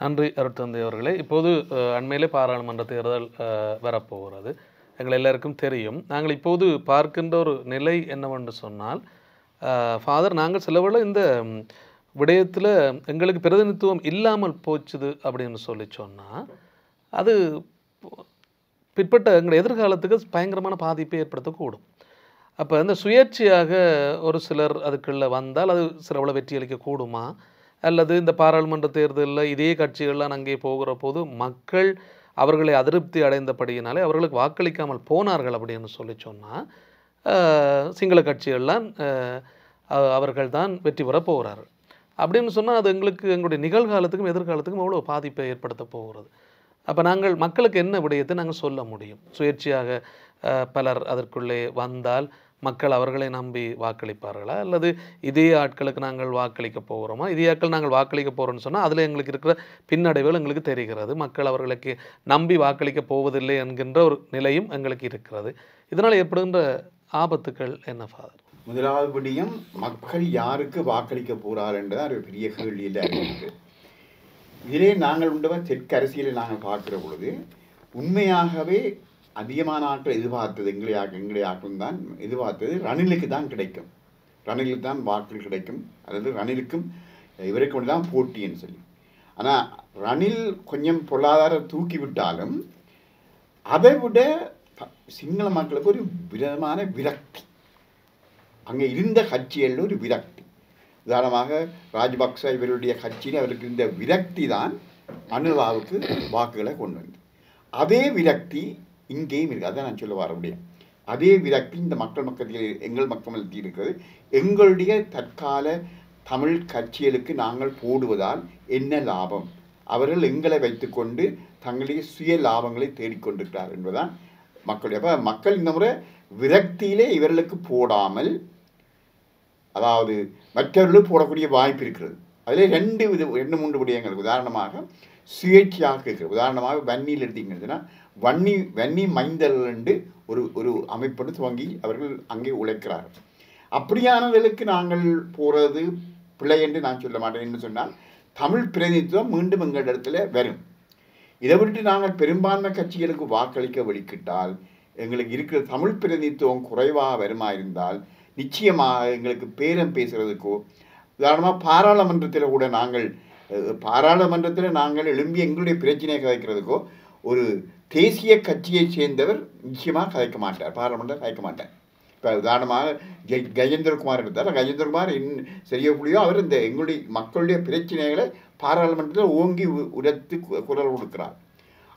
நன்றி அருட்தந்தை அவர்களே. இப்போது அண்மையிலே பாராளுமன்ற தேர்தல் வரப்போகிறது, எங்கள் எல்லாருக்கும் தெரியும். நாங்கள் இப்போது பார்க்கின்ற ஒரு நிலை என்னவென்று சொன்னால், ஃபாதர், நாங்கள் சிலவேளை இந்த விடயத்தில் எங்களுக்கு பிரதிநிதித்துவம் இல்லாமல் போச்சுது அப்படின்னு சொல்லி சொன்னால் அது பிற்பட்ட எங்களுடைய எதிர்காலத்துக்கு பயங்கரமான பாதிப்பை ஏற்படுத்தக்கூடும். அப்போ இந்த சுயேட்சையாக ஒரு சிலர் அதுக்குள்ளே வந்தால் அது சிலவள வெற்றி அளிக்கக்கூடுமா, அல்லது இந்த பாராளுமன்ற தேர்தலில் இதே கட்சிகள்லாம் அங்கே போகிற போது மக்கள் அவர்களை அதிருப்தி அடைந்தபடியினாலே அவர்களுக்கு வாக்களிக்காமல் போனார்கள் அப்படின்னு சொல்லி சொன்னால் சிங்கள கட்சிகள்லாம் அவர்கள் தான் வெற்றி பெற போகிறார்கள் அப்படின்னு சொன்னால் அது எங்களுடைய நிகழ்காலத்துக்கும் எதிர்காலத்துக்கும் எவ்வளோ பாதிப்பை ஏற்படுத்த போகிறது. அப்போ நாங்கள் மக்களுக்கு என்ன விடயத்தை நாங்கள் சொல்ல முடியும்? சுயேட்சையாக பலர் அதற்குள்ளே வந்தால் மக்கள் அவர்களை நம்பி வாக்களிப்பார்களா, அல்லது இதே ஆட்களுக்கு நாங்கள் வாக்களிக்க போகிறோமா? இதே ஆட்கள் நாங்கள் வாக்களிக்க போகிறோம்னு சொன்னால் அதில் எங்களுக்கு இருக்கிற பின்னடைவுகள் எங்களுக்கு தெரிகிறது. மக்கள் அவர்களுக்கு நம்பி வாக்களிக்க போவதில்லை என்கின்ற ஒரு நிலையும் எங்களுக்கு இருக்கிறது. இதனால் ஏற்படுகின்ற ஆபத்துக்கள் என்ன ஃபாதர்? முதலாவது விடயம், மக்கள் யாருக்கு வாக்களிக்க போகிறார் என்றதான் ஒரு பெரிய கேள்வியில் இருக்குது. இதிலே நாங்கள் உண்டவர் தெற்கு அரசியலை நாங்கள் பார்க்கிற பொழுது உண்மையாகவே அதிகமான ஆட்கள் எதிர்பார்த்தது எங்களுடைய ஆட்கள் தான் எதிர்பார்த்தது ரணிலுக்கு தான் கிடைக்கும், ரணிலுக்கு தான் வாக்குகள் கிடைக்கும், அதாவது ரணிலுக்கும் இவருக்கு ஒன்று தான் போட்டின்னு சொல்லி. ஆனால் ரணில் கொஞ்சம் பொருளாதாரம் தூக்கி விட்டாலும் அதை விட சிங்கள மக்களுக்கு ஒரு விதமான விரக்தி, அங்கே இருந்த கட்சிகளில் ஒரு விரக்தி. உதாரணமாக ராஜபக்ச இவருடைய கட்சியில் அவருக்கு இருந்த விரக்தி தான் அனுராவுக்கு வாக்குகளை கொண்டு வந்து, அதே விரக்தி இங்கேயும் இருக்குது. அதான் நான் சொல்ல வர முடியும். அதே விரக்தி இந்த மக்கள் எங்கள் மக்கள் மத்தியில் இருக்கிறது. எங்களுடைய தற்கால தமிழ் கட்சிகளுக்கு நாங்கள் போடுவதால் என்ன லாபம், அவர்கள் எங்களை வைத்துக்கொண்டு தங்களுடைய சுய லாபங்களை தேடிக்கொண்டிருக்கிறார் என்பதுதான் மக்களுடைய. அப்போ மக்கள் இந்த முறை விரக்தியிலே இவர்களுக்கு போடாமல், அதாவது மற்றவர்களுக்கு போடக்கூடிய வாய்ப்பு இருக்கிறது. அதில் ரெண்டு மூன்று விடயங்கள். உதாரணமாக சுயேட்சையாக இருக்கிறது. உதாரணமாக வன்னியில் எடுத்தீங்கன்னா வன்னி மைந்தர்கள் என்று ஒரு அமைப்போடு துவங்கி அவர்கள் அங்கே உழைக்கிறார்கள். அப்படியானவர்களுக்கு நாங்கள் போகிறது பிழை என்று நான் சொல்ல மாட்டேன். என்று சொன்னால் தமிழ் பிரதிநிதித்துவம் மீண்டும் எங்கள் இடத்துல வரும். இதை விட்டு நாங்கள் பெரும்பான்மை கட்சிகளுக்கு வாக்களிக்க வெளிக்கிட்டால் எங்களுக்கு இருக்கிற தமிழ் பிரதிநிதித்துவம் குறைவாக வருமா இருந்தால் நிச்சயமாக எங்களுக்கு பேரம் பேசுகிறதுக்கோ, உதாரணமாக பாராளுமன்றத்தில் நாங்கள் எழும்பி எங்களுடைய பிரச்சனையை கதைக்கிறதுக்கோ ஒரு தேசிய கட்சியை சேர்ந்தவர் நிச்சயமாக கதைக்க மாட்டார், பாராளுமன்றம் கதைக்க மாட்டார். இப்போ உதாரணமாக கஜேந்திரகுமார் எடுத்தார். கஜேந்திரகுமார் செய்யக்கூடியோ அவர் இந்த எங்களுடைய மக்களுடைய பிரச்சனைகளை பாராளுமன்றத்தில் ஓங்கி உரத்து குரல் கொடுக்கிறார்.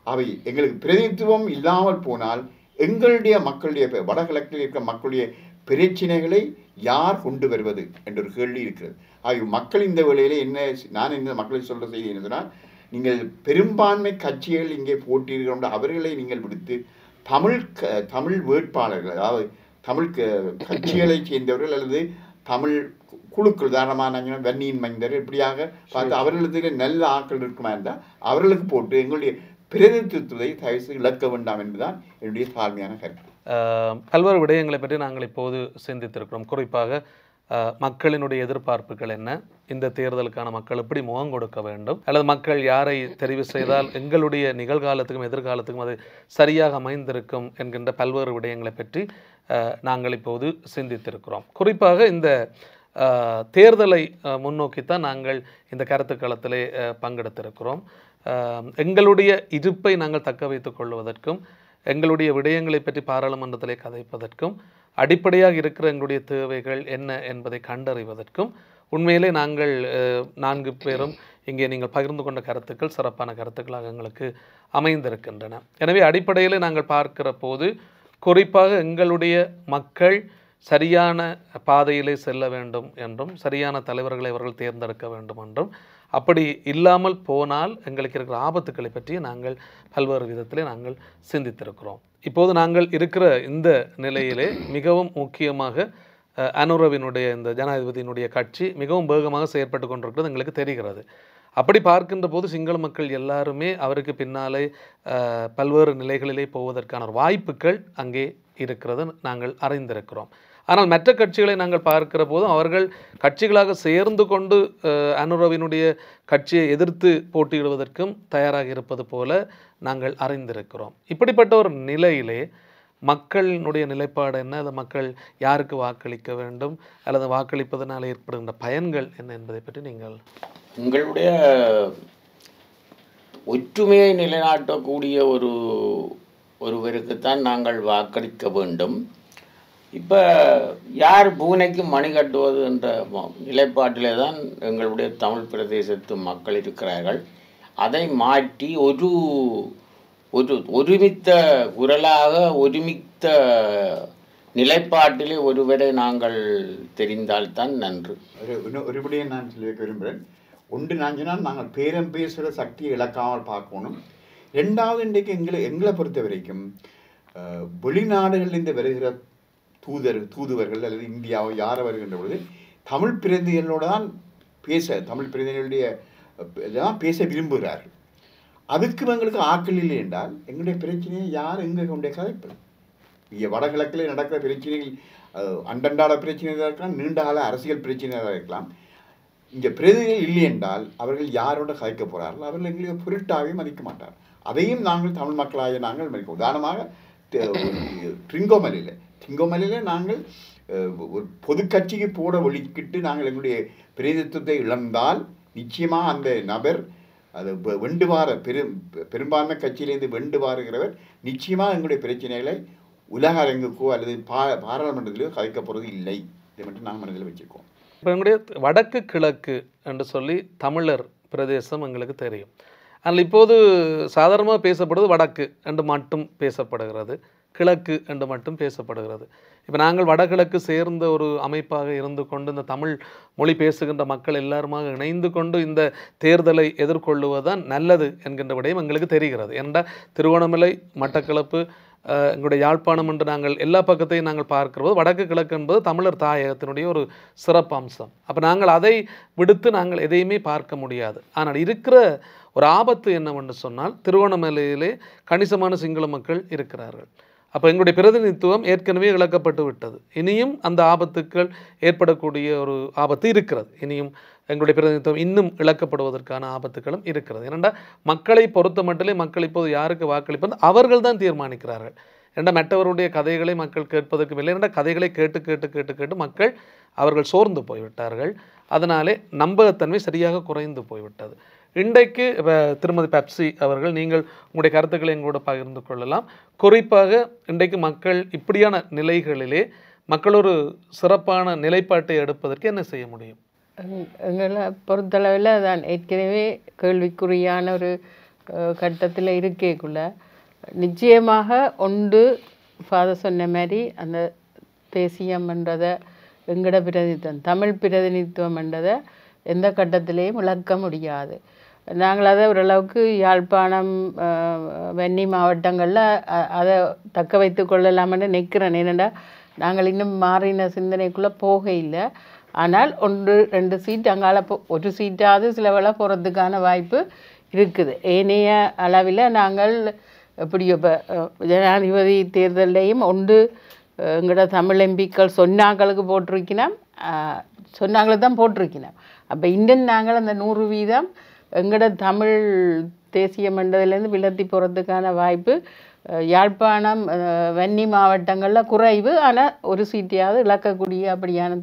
அவை எங்களுக்கு பிரதிநிதித்துவம் இல்லாமல் போனால் எங்களுடைய மக்களுடைய வடகிழக்கில் இருக்கிற மக்களுடைய பிரச்சனைகளை யார் கொண்டு வருவது என்ற ஒரு கேள்வி இருக்கிறது. ஆகிய மக்கள் இந்த வேளையில் நான் இந்த மக்களுக்கு சொல்கிற செய்தி என்ன சொன்னால், நீங்கள் பெரும்பான்மை கட்சிகள் இங்கே போட்டியிருக்கிற அவர்களை நீங்கள் விடுத்து தமிழ் வேட்பாளர்கள், அதாவது தமிழ் கட்சிகளை சேர்ந்தவர்கள் அல்லது தமிழ் குழுக்கள், உதாரணமான வன்னியின் மைந்தர் இப்படியாக பார்த்து அவர்களுக்கு நல்ல ஆட்கள் இருக்குமா இருந்தால் அவர்களுக்கு போட்டு எங்களுடைய பிரதிநிதித்துவத்தை தயவு இழக்க வேண்டாம் என்பதுதான் என்னுடைய தாழ்மையான கருத்து. பல்வேறு விடயங்களை பற்றி நாங்கள் இப்போது சிந்தித்திருக்கிறோம். குறிப்பாக மக்களினுடைய எதிர்பார்ப்புகள் என்ன, இந்த தேர்தலுக்கான மக்கள் எப்படி முகம் கொடுக்க வேண்டும், அல்லது மக்கள் யாரை தெரிவு செய்தால் எங்களுடைய நிகழ்காலத்துக்கும் எதிர்காலத்துக்கும் அது சரியாக அமைந்திருக்கும் என்கின்ற பல்வேறு விடயங்களை பற்றி நாங்கள் இப்போது சிந்தித்திருக்கிறோம். குறிப்பாக இந்த தேர்தலை முன்னோக்கித்தான் நாங்கள் இந்த கருத்துக்களத்திலே பங்கெடுத்திருக்கிறோம். எங்களுடைய இருப்பை நாங்கள் தக்க வைத்துக் கொள்வதற்கும் எங்களுடைய விடயங்களை பற்றி பாராளுமன்றத்திலே கதைப்பதற்கும் அடிப்படையாக இருக்கிற எங்களுடைய தேவைகள் என்ன என்பதை கண்டறிவதற்கும் உண்மையிலே நாங்கள் 4 பேரும் இங்கே நீங்கள் பகிர்ந்து கொண்ட கருத்துக்கள் சிறப்பான கருத்துக்களாக எங்களுக்கு அமைந்திருக்கின்றன. எனவே அடிப்படையிலே நாங்கள் பார்க்கிற போது குறிப்பாக எங்களுடைய மக்கள் சரியான பாதையிலே செல்ல வேண்டும் என்றும் சரியான தலைவர்களை அவர்கள் தேர்ந்தெடுக்க வேண்டும் என்றும், அப்படி இல்லாமல் போனால் எங்களுக்கு இருக்கிற ஆபத்துக்களை பற்றி நாங்கள் பல்வேறு விதத்திலே நாங்கள் சிந்தித்திருக்கிறோம். இப்போது நாங்கள் இருக்கிற இந்த நிலையிலே மிகவும் முக்கியமாக அனுரவினுடைய இந்த ஜனாதிபதியினுடைய கட்சி மிகவும் வேகமாக செயற்பட்டு கொண்டிருக்கிறது எங்களுக்கு தெரிகிறது. அப்படி பார்க்கின்ற போது சிங்கள மக்கள் எல்லாருமே அவருக்கு பின்னாலே பல்வேறு நிலைகளிலே போவதற்கான வாய்ப்புகள் அங்கே இருக்கிறது நாங்கள் அறிந்திருக்கிறோம். ஆனால் மற்ற கட்சிகளை நாங்கள் பார்க்கிற போதும் அவர்கள் கட்சிகளாக சேர்ந்து கொண்டு அனுரவினுடைய கட்சியை எதிர்த்து போட்டியிடுவதற்கும் தயாராக இருப்பது போல நாங்கள் அறிந்திருக்கிறோம். இப்படிப்பட்ட ஒரு நிலையிலே மக்களினுடைய நிலைப்பாடு என்ன, அல்லது மக்கள் யாருக்கு வாக்களிக்க வேண்டும், அல்லது வாக்களிப்பதனால் ஏற்படுகின்ற பயன்கள் என்ன என்பதை பற்றி நீங்கள் உங்களுடைய ஒற்றுமையை நிலைநாட்டக்கூடிய ஒருவருக்குத்தான் நாங்கள் வாக்களிக்க வேண்டும். இப்போ யார் பூனைக்கு மணி கட்டுவது என்ற நிலைப்பாட்டிலே தான் எங்களுடைய தமிழ் பிரதேசத்து மக்கள் இருக்கிறார்கள். அதை மாற்றி ஒருமித்த குரலாக ஒருமித்த நிலைப்பாட்டிலே ஒருவரை நாங்கள் தெரிந்தால்தான் நன்று. ஒருபடியே நான் சொல்ல விரும்புகிறேன். ஒன்று நான் சொன்னால் நாங்கள் பேரம் பேசுகிற சக்தியை இழக்காமல் பார்க்கணும். ரெண்டாவது, இன்றைக்கு எங்களை பொறுத்த வரைக்கும் வெளிநாடுகளிலிருந்து வருகிற தூதுவர்கள் அல்லது இந்தியாவை யாரை வருகின்ற பொழுது தமிழ் பிரதிநிதிகளோடு தான் தமிழ் பிரதிநிதிகளுடைய தான் பேச விரும்புகிறார்கள். அதுக்கு எங்களுக்கு ஆக்கள் இல்லை என்றால் எங்களுடைய பிரச்சனையை யார் எங்கே கொண்டே கதைப்பது? இங்கே வடகிழக்கில் நடக்கிற பிரச்சனைகள் அண்டண்டாட பிரச்சனையாக இருக்கலாம், நீண்ட கால அரசியல் பிரச்சனையாக இருக்கலாம். இங்கே பிரதிநிதிகள் இல்லை என்றால் அவர்கள் யாரோட கதைக்க போகிறார்கள்? அவர்கள் எங்களுக்கு பொருட்டாகவே மதிக்க மாட்டார். அதையும் நாங்கள் தமிழ் மக்களாக நாங்கள் மதிக்க. உதாரணமாக திங்கோமலையில் நாங்கள் ஒரு பொது கட்சிக்கு போட ஒழிக்கிட்டு நாங்கள் எங்களுடைய பிரதிநிதித்துவத்தை இழந்தால் நிச்சயமாக அந்த நபர் அது வெண்டு வார பெரும்பான்மை கட்சியிலேருந்து வெண்டு வாருகிறவர் நிச்சயமாக எங்களுடைய பிரச்சனைகளை உலக அரங்குக்கோ அல்லது பாராளுமன்றத்திலோ கதைக்க போகிறது இல்லை. இதை மட்டும் நாங்கள் மனதில் வச்சுருக்கோம். இப்போ எங்களுடைய வடக்கு கிழக்கு என்று சொல்லி தமிழர் பிரதேசம் எங்களுக்கு தெரியும். அதில் இப்போது சாதாரணமாக பேசப்படுவது வடக்கு என்று மட்டும் பேசப்படுகிறது, கிழக்கு என்று மட்டும் பேசப்படுகிறது. இப்போ நாங்கள் வடகிழக்கு சேர்ந்த ஒரு அமைப்பாக இருந்து கொண்டு இந்த தமிழ் மொழி பேசுகின்ற மக்கள் எல்லாருமாக இணைந்து கொண்டு இந்த தேர்தலை எதிர்கொள்ளுவதுதான் நல்லது என்கின்ற விடயம் எங்களுக்கு தெரிகிறது. ஏனென்றால் திருவண்ணாமலை, மட்டக்களப்பு, எங்களுடைய யாழ்ப்பாணம் என்று நாங்கள் எல்லா பக்கத்தையும் நாங்கள் பார்க்கிறபோது வடக்கு கிழக்கு என்பது தமிழர் தாயகத்தினுடைய ஒரு சிறப்பு அம்சம். அப்போ நாங்கள் அதை விடுத்து நாங்கள் எதையுமே பார்க்க முடியாது. ஆனால் இருக்கிற ஒரு ஆபத்து என்னவென்று சொன்னால் திருவண்ணாமலையிலே கணிசமான சிங்கள மக்கள் இருக்கிறார்கள். அப்போ எங்களுடைய பிரதிநிதித்துவம் ஏற்கனவே இழக்கப்பட்டு விட்டது. இனியும் அந்த ஆபத்துக்கள் ஏற்படக்கூடிய ஒரு ஆபத்து இருக்கிறது. இனியும் எங்களுடைய பிரதிநிதித்துவம் இன்னும் இழக்கப்படுவதற்கான ஆபத்துக்களும் இருக்கிறது. ஏனென்றால் மக்களை பொறுத்த மட்டிலே மக்கள் இப்போது யாருக்கு வாக்களிப்பது அவர்கள் தான் தீர்மானிக்கிறார்கள். ஏன்னா மற்றவருடைய கதைகளை மக்கள் கேட்பதற்கு இல்லை. ஏன்னா கதைகளை கேட்டு கேட்டு கேட்டு கேட்டு மக்கள் அவர்கள் சோர்ந்து போய்விட்டார்கள். அதனாலே நம்பகத்தன்மை சரியாக குறைந்து போய்விட்டது. இன்றைக்கு திருமதி பெப்சி அவர்கள், நீங்கள் உங்களுடைய கருத்துக்களை எங்களோட பகிர்ந்து கொள்ளலாம். குறிப்பாக இன்றைக்கு மக்கள் இப்படியான நிலைகளிலே மக்கள் ஒரு சிறப்பான நிலைப்பாட்டை எடுப்பதற்கு என்ன செய்ய முடியும்? எங்களை பொறுத்தளவில் தான் ஏற்கனவே கேள்விக்குறியான ஒரு கட்டத்தில் இருக்கேக்குள்ள நிச்சயமாக ஒன்று ஃபாதர் சொன்ன மாதிரி அந்த தேசியம்ன்றதை எங்கட பிரதிநிதித்துவம், தமிழ் பிரதிநிதித்துவம்ன்றதை எந்த கட்டத்திலையும் இழக்க முடியாது. நாங்கள் அதை ஓரளவுக்கு யாழ்ப்பாணம், வன்னி மாவட்டங்களில் அதை தக்க வைத்து கொள்ளலாம்னு நிற்கிறேன். ஏனெண்டா நாங்கள் இன்னும் மாறின சிந்தனைக்குள்ளே போக இல்லை. ஆனால் 1-2 சீட் அங்கால ஒரு சீட்டாவது சில வேளை போகிறதுக்கான வாய்ப்பு இருக்குது. ஏனைய அளவில் நாங்கள் எப்படி இப்போ ஜனாதிபதி தேர்தலையும் எங்களோட தமிழ் எம்பிக்கள் சொன்னாங்களுக்கு போட்டிருக்கணும், சொன்னாங்களுக்கு தான் போட்டிருக்கணும். அப்போ இன்னும் நாங்கள் அந்த 100% எங்களோட தமிழ் தேசிய மண்டலத்திலேருந்து விலத்தி போகிறதுக்கான வாய்ப்பு யாழ்ப்பாணம், வன்னி மாவட்டங்களில் குறைவு. ஆனால் ஒரு சீட்டையாவது இழக்கக்கூடிய அப்படியான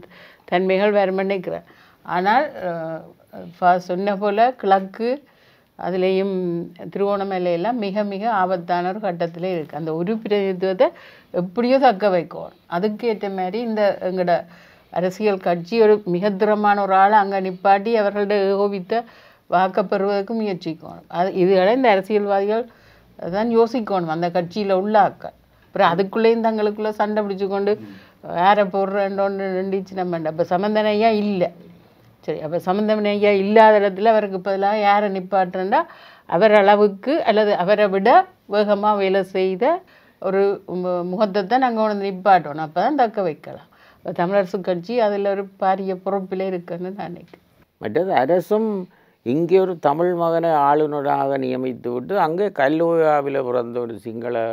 தன்மைகள் வேறு நினைக்கிறேன். ஆனால் சொன்ன போல் கிழக்கு அதுலேயும் திருவோணமலையெல்லாம் மிக மிக ஆபத்தான ஒரு கட்டத்தில் இருக்குது. அந்த ஒரு பிரதிநிதித்துவத்தை எப்படியோ தக்க வைக்கணும். அதுக்கேற்ற மாதிரி இந்த எங்களோட அரசியல் கட்சி ஒரு மிக திறமான ஒரு ஆளை அங்கே நிப்பாட்டி அவர்களோட ஏகோபித்த வாக்கப்பெறுவதற்கு முயற்சிக்கணும். இதுகளை இந்த அரசியல்வாதிகள் தான் யோசிக்கணும், அந்த கட்சியில் உள்ள ஆக்கள். அப்புறம் அதுக்குள்ளேயும் தங்களுக்குள்ளே சண்டை பிடிச்சி கொண்டு யாரை போடுறோன்னு நின்றுச்சு நம்ம. அப்போ சம்பந்தனையா இல்லை, சரி, அப்போ சம்பந்தனையா இல்லாத இடத்துல அவருக்கு பதிலாக யாரை நிப்பாட்டுறா அவர் அளவுக்கு அல்லது அவரை விட வேகமாக வேலை செய்த ஒரு முகத்தை தான் நாங்கள் உணர்ந்து நிப்பாட்டணும். அப்போ தான் தக்க வைக்கலாம். தமிழரசு கட்சி அதில் ஒரு பாரிய பொறுப்பில் இருக்குன்னு நான் நினைக்கிறேன். மற்றது அரசும் இங்கே ஒரு தமிழ் மகனை ஆளுநராக நியமித்து விட்டு அங்கே கல்லூயாவில் பிறந்த ஒரு சிங்கள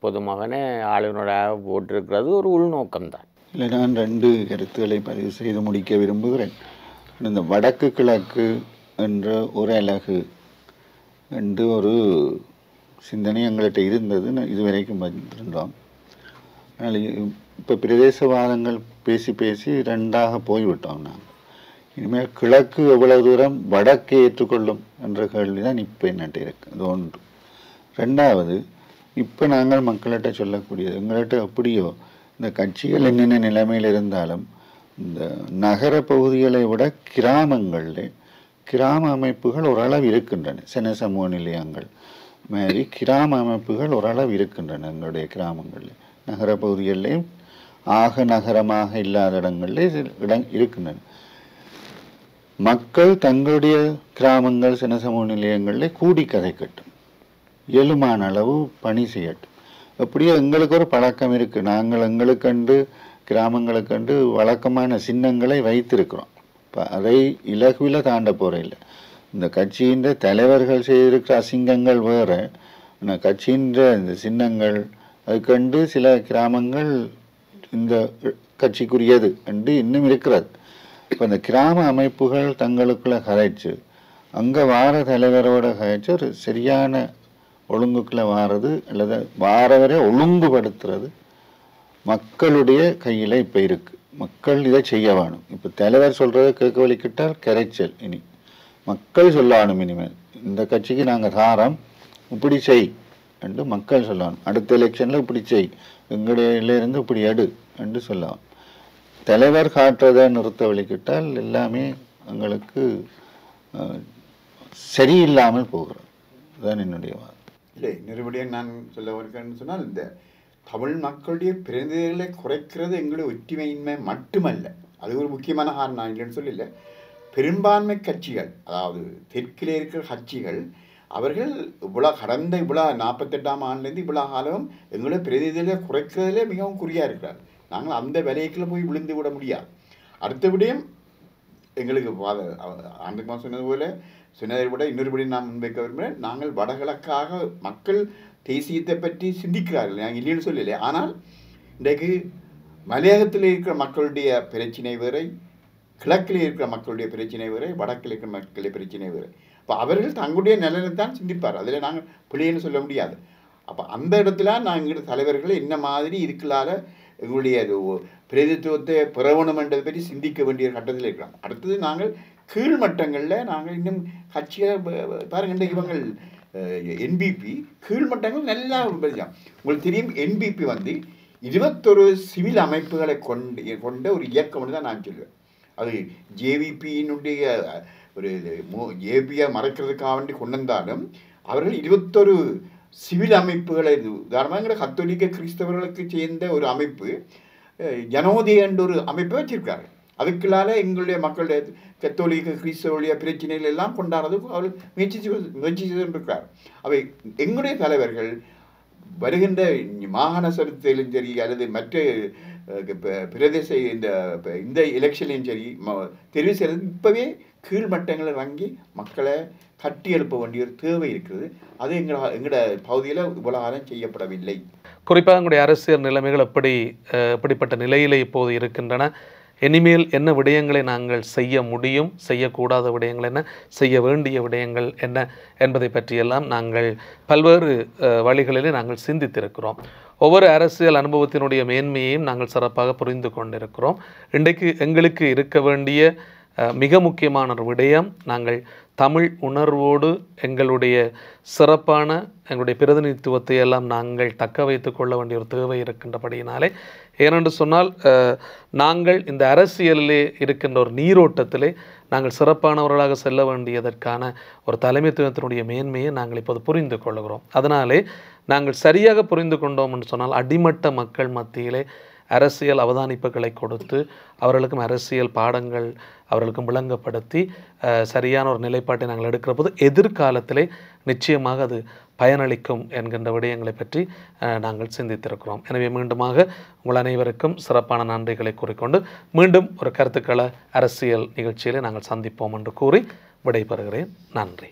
பொதுமகனை ஆளுநராக போட்டிருக்கிறது ஒரு உள்நோக்கம்தான். இல்லை, நான் 2 கருத்துக்களை பதிவு செய்து முடிக்க விரும்புகிறேன். இந்த வடக்கு கிழக்கு என்ற ஒரு அலகு என்று ஒரு சிந்தனை எங்கள்கிட்ட இருந்தது. இதுவரைக்கும் வந்திருந்தோம். இப்போ பிரதேசவாதங்கள் பேசி பேசி ரெண்டாக போய்விட்டோம் நாங்கள். இனிமேல் கிழக்கு எவ்வளவு தூரம் வடக்கை ஏற்றுக்கொள்ளும் என்ற கேள்வி தான் இப்போ என்னட்டு இருக்கு. அது ஒன்று. ரெண்டாவது, இப்போ நாங்கள் மக்கள்கிட்ட சொல்லக்கூடியது, எங்கள்கிட்ட எப்படியோ இந்த கட்சிகள் என்னென்ன நிலைமையில் இருந்தாலும் இந்த நகர பகுதிகளை விட கிராமங்களில் கிராம அமைப்புகள் ஓரளவு இருக்கின்றன. சின சமூக நிலையங்கள் மாதிரி கிராம அமைப்புகள் ஓரளவு இருக்கின்றன எங்களுடைய கிராமங்களில். நகர பகுதிகளிலேயும் ஆக நகரமாக இல்லாத இடங்களில் இருக்கின்றன. மக்கள் தங்களுடைய கிராமங்கள் சின சமூக நிலையங்களில் கூடி கதைக்கட்டும், இயலுமான அளவு பணி செய்யட்டும். அப்படியே எங்களுக்கு ஒரு பழக்கம் இருக்குது. நாங்கள் எங்களுக்கண்டு கிராமங்களுக்கண்டு வழக்கமான சின்னங்களை வைத்திருக்கிறோம். இப்போ அதை இலகுவில் தாண்ட போகிற இல்லை. இந்த கட்சியின் தலைவர்கள் செய்திருக்கிற அசிங்கங்கள் வேறு, கட்சியின் இந்த சின்னங்கள் அதுக்கண்டு சில கிராமங்கள் இந்த கட்சிக்குரியது என்று இன்னும் இருக்கிறது. இப்போ இந்த கிராம அமைப்புகள் தங்களுக்குள்ள கதைச்சு அங்கே வார தலைவரோட கதைச்சு ஒரு சரியான ஒழுங்குக்குள்ளே வாரது அல்லது வாரவரை ஒழுங்குபடுத்துறது மக்களுடைய கையில் இப்போ இருக்குது. மக்கள் இதை செய்ய வேணும். இப்போ தலைவர் சொல்கிறத கேட்க வலிக்கிட்டால் கரைச்சல். இனி மக்கள் சொல்லணும். இனிமேல் இந்த கட்சிக்கு நாங்கள் தாரம், இப்படி செய் என்று மக்கள் சொல்லணும். அடுத்த எலெக்ஷனில் இப்படி செய், எங்களிலிருந்து இப்படி எடு என்று சொல்லலாம். தலைவர் காட்டுறதை நிறுத்த வலிக்கிட்டால் எல்லாமே எங்களுக்கு சரியில்லாமல் போகிறது. அதுதான் என்னுடைய வாதம். இல்லை, நிறுவனம் நான் சொல்ல வருகிறேன்னு சொன்னால், இந்த தமிழ் மக்களுடைய பிரதிநிதிகளை குறைக்கிறது எங்களுடைய ஒற்றுமையின்மை மட்டுமல்ல, அது ஒரு முக்கியமான காரணம். நான் இல்லைன்னு சொல்லல. பெரும்பான்மை கட்சிகள், அதாவது தெற்கிலே இருக்கிற கட்சிகள், அவர்கள் கடந்த 48ஆம் ஆண்டுலேருந்து இவ்வளோ காலம் எங்களுடைய பிரதிநிதிகளை குறைக்கிறதுலே மிகவும் குறியாக இருக்கிறார். நாங்கள் அந்த விலைக்குள்ள போய் விழுந்து விட முடியாது. அடுத்த விடயம் எங்களுக்கு ஆண்டுமா சொன்னதை விட இன்னொருபடி நான் முன்வைக்க விரும்புகிறேன். நாங்கள் வடகிழக்காக மக்கள் தேசியத்தை பற்றி சிந்திக்கிறார்கள், நாங்கள் இல்லைன்னு சொல்லலை. ஆனால் இன்றைக்கு மலையகத்தில் இருக்கிற மக்களுடைய பிரச்சினை வேறு, கிழக்கில் இருக்கிற மக்களுடைய பிரச்சினை வேறு, வடக்கில் இருக்கிற மக்களுடைய பிரச்சினை வேறு. அப்போ அவர்கள் தங்களுடைய நலனை தான் சிந்திப்பார், அதில் நாங்கள் பிள்ளைன்னு சொல்ல முடியாது. அப்போ அந்த இடத்துல நாங்கள் தலைவர்கள் என்ன மாதிரி இருக்கலால எங்களுடைய பிரதித்துவத்தை பெறவணும் என்றதை பற்றி சிந்திக்க வேண்டிய கட்டத்தில் இருக்கிறோம். அடுத்தது நாங்கள் கீழ்மட்டங்களில் நாங்கள் இன்னும் கட்சியை பாருங்க, இவங்கள் என்பிபி கீழ்மட்டங்கள் நல்லா உங்களுக்கு தெரியும். என்பிபி 21 சிவில் அமைப்புகளை கொண்ட ஒரு இயக்கம் தான் நான் சொல்லுவேன். அது ஜேவிபியினுடைய ஒரு ஜேபியை மறைக்கிறதுக்காக வேண்டி கொண்டு வந்தாலும் அவர்கள் 21 சிவில் அமைப்புகளை, உதாரணமாக கத்தோலிக்க கிறிஸ்தவர்களுக்கு சேர்ந்த ஒரு அமைப்பு ஜனோதய என்ற ஒரு அமைப்பை வச்சிருக்காரு. அதுக்குள்ளால எங்களுடைய மக்களுடைய கத்தோலிக்க கிறிஸ்தவருடைய பிரச்சனைகள் எல்லாம் கொண்டாடுறதுக்கு அவர் முயற்சி செய்திருக்கிறார். அவை எங்களுடைய தலைவர்கள் வருகின்ற மாகாண சபையிலும் சரி அல்லது மற்ற பிரதேச இந்த எலெக்ஷன்லையும் சரி தெரிவு செய்கிறது இப்போவே கீழ்மட்டங்களை இறங்கி மக்களை கட்டி எழுப்ப வேண்டிய ஒரு தேவை இருக்கிறது. அது எங்களோட பகுதியில் இவ்வளவு காலம் செய்யப்படவில்லை. குறிப்பாக எங்களுடைய அரசியல் நிலைமைகள் எப்படிப்பட்ட நிலையில் இப்போது இருக்கின்றன, இனிமேல் என்ன விடயங்களை நாங்கள் செய்ய முடியும், செய்யக்கூடாத விடயங்கள் என்ன, செய்ய வேண்டிய விடயங்கள் என்ன என்பதை பற்றியெல்லாம் நாங்கள் பல்வேறு வழிகளிலே நாங்கள் சிந்தித்திருக்கிறோம். ஒவ்வொரு அரசியல் அனுபவத்தினுடைய மேன்மையையும் நாங்கள் சிறப்பாக புரிந்து கொண்டிருக்கிறோம். இன்றைக்கு எங்களுக்கு இருக்க வேண்டிய மிக முக்கியமான ஒரு விடயம், நாங்கள் தமிழ் உணர்வோடு எங்களுடைய சிறப்பான எங்களுடைய பிரதிநிதித்துவத்தை எல்லாம் நாங்கள் தக்க வைத்து கொள்ள வேண்டிய ஒரு தேவை இருக்கின்றபடியினாலே, ஏனென்று சொன்னால் நாங்கள் இந்த அரசியலிலே இருக்கின்ற ஒரு நீரோட்டத்திலே நாங்கள் சிறப்பானவர்களாக செல்ல வேண்டியதற்கான ஒரு தலைமைத்துவத்தினுடைய மேன்மையை நாங்கள் இப்போது புரிந்து கொள்கிறோம். அதனாலே நாங்கள் சரியாக புரிந்து கொண்டோம் என்று சொன்னால் அடிமட்ட மக்கள் மத்தியிலே அரசியல் அவதானிப்புகளை கொடுத்து அவர்களுக்கும் அரசியல் பாடங்கள் அவர்களுக்கும் விளங்கப்படுத்தி சரியான ஒரு நிலைப்பாட்டை நாங்கள் எடுக்கிற போது எதிர்காலத்திலே நிச்சயமாக அது பயனளிக்கும் என்கின்ற விடயங்களை பற்றி நாங்கள் சிந்தித்திருக்கிறோம். எனவே மீண்டுமாக உங்கள் அனைவருக்கும் சிறப்பான நன்றிகளை கூறிக்கொண்டு மீண்டும் ஒரு கருத்துக்கள அரசியல் நிகழ்ச்சியிலே நாங்கள் சந்திப்போம் என்று கூறி விடைபெறுகிறேன். நன்றி.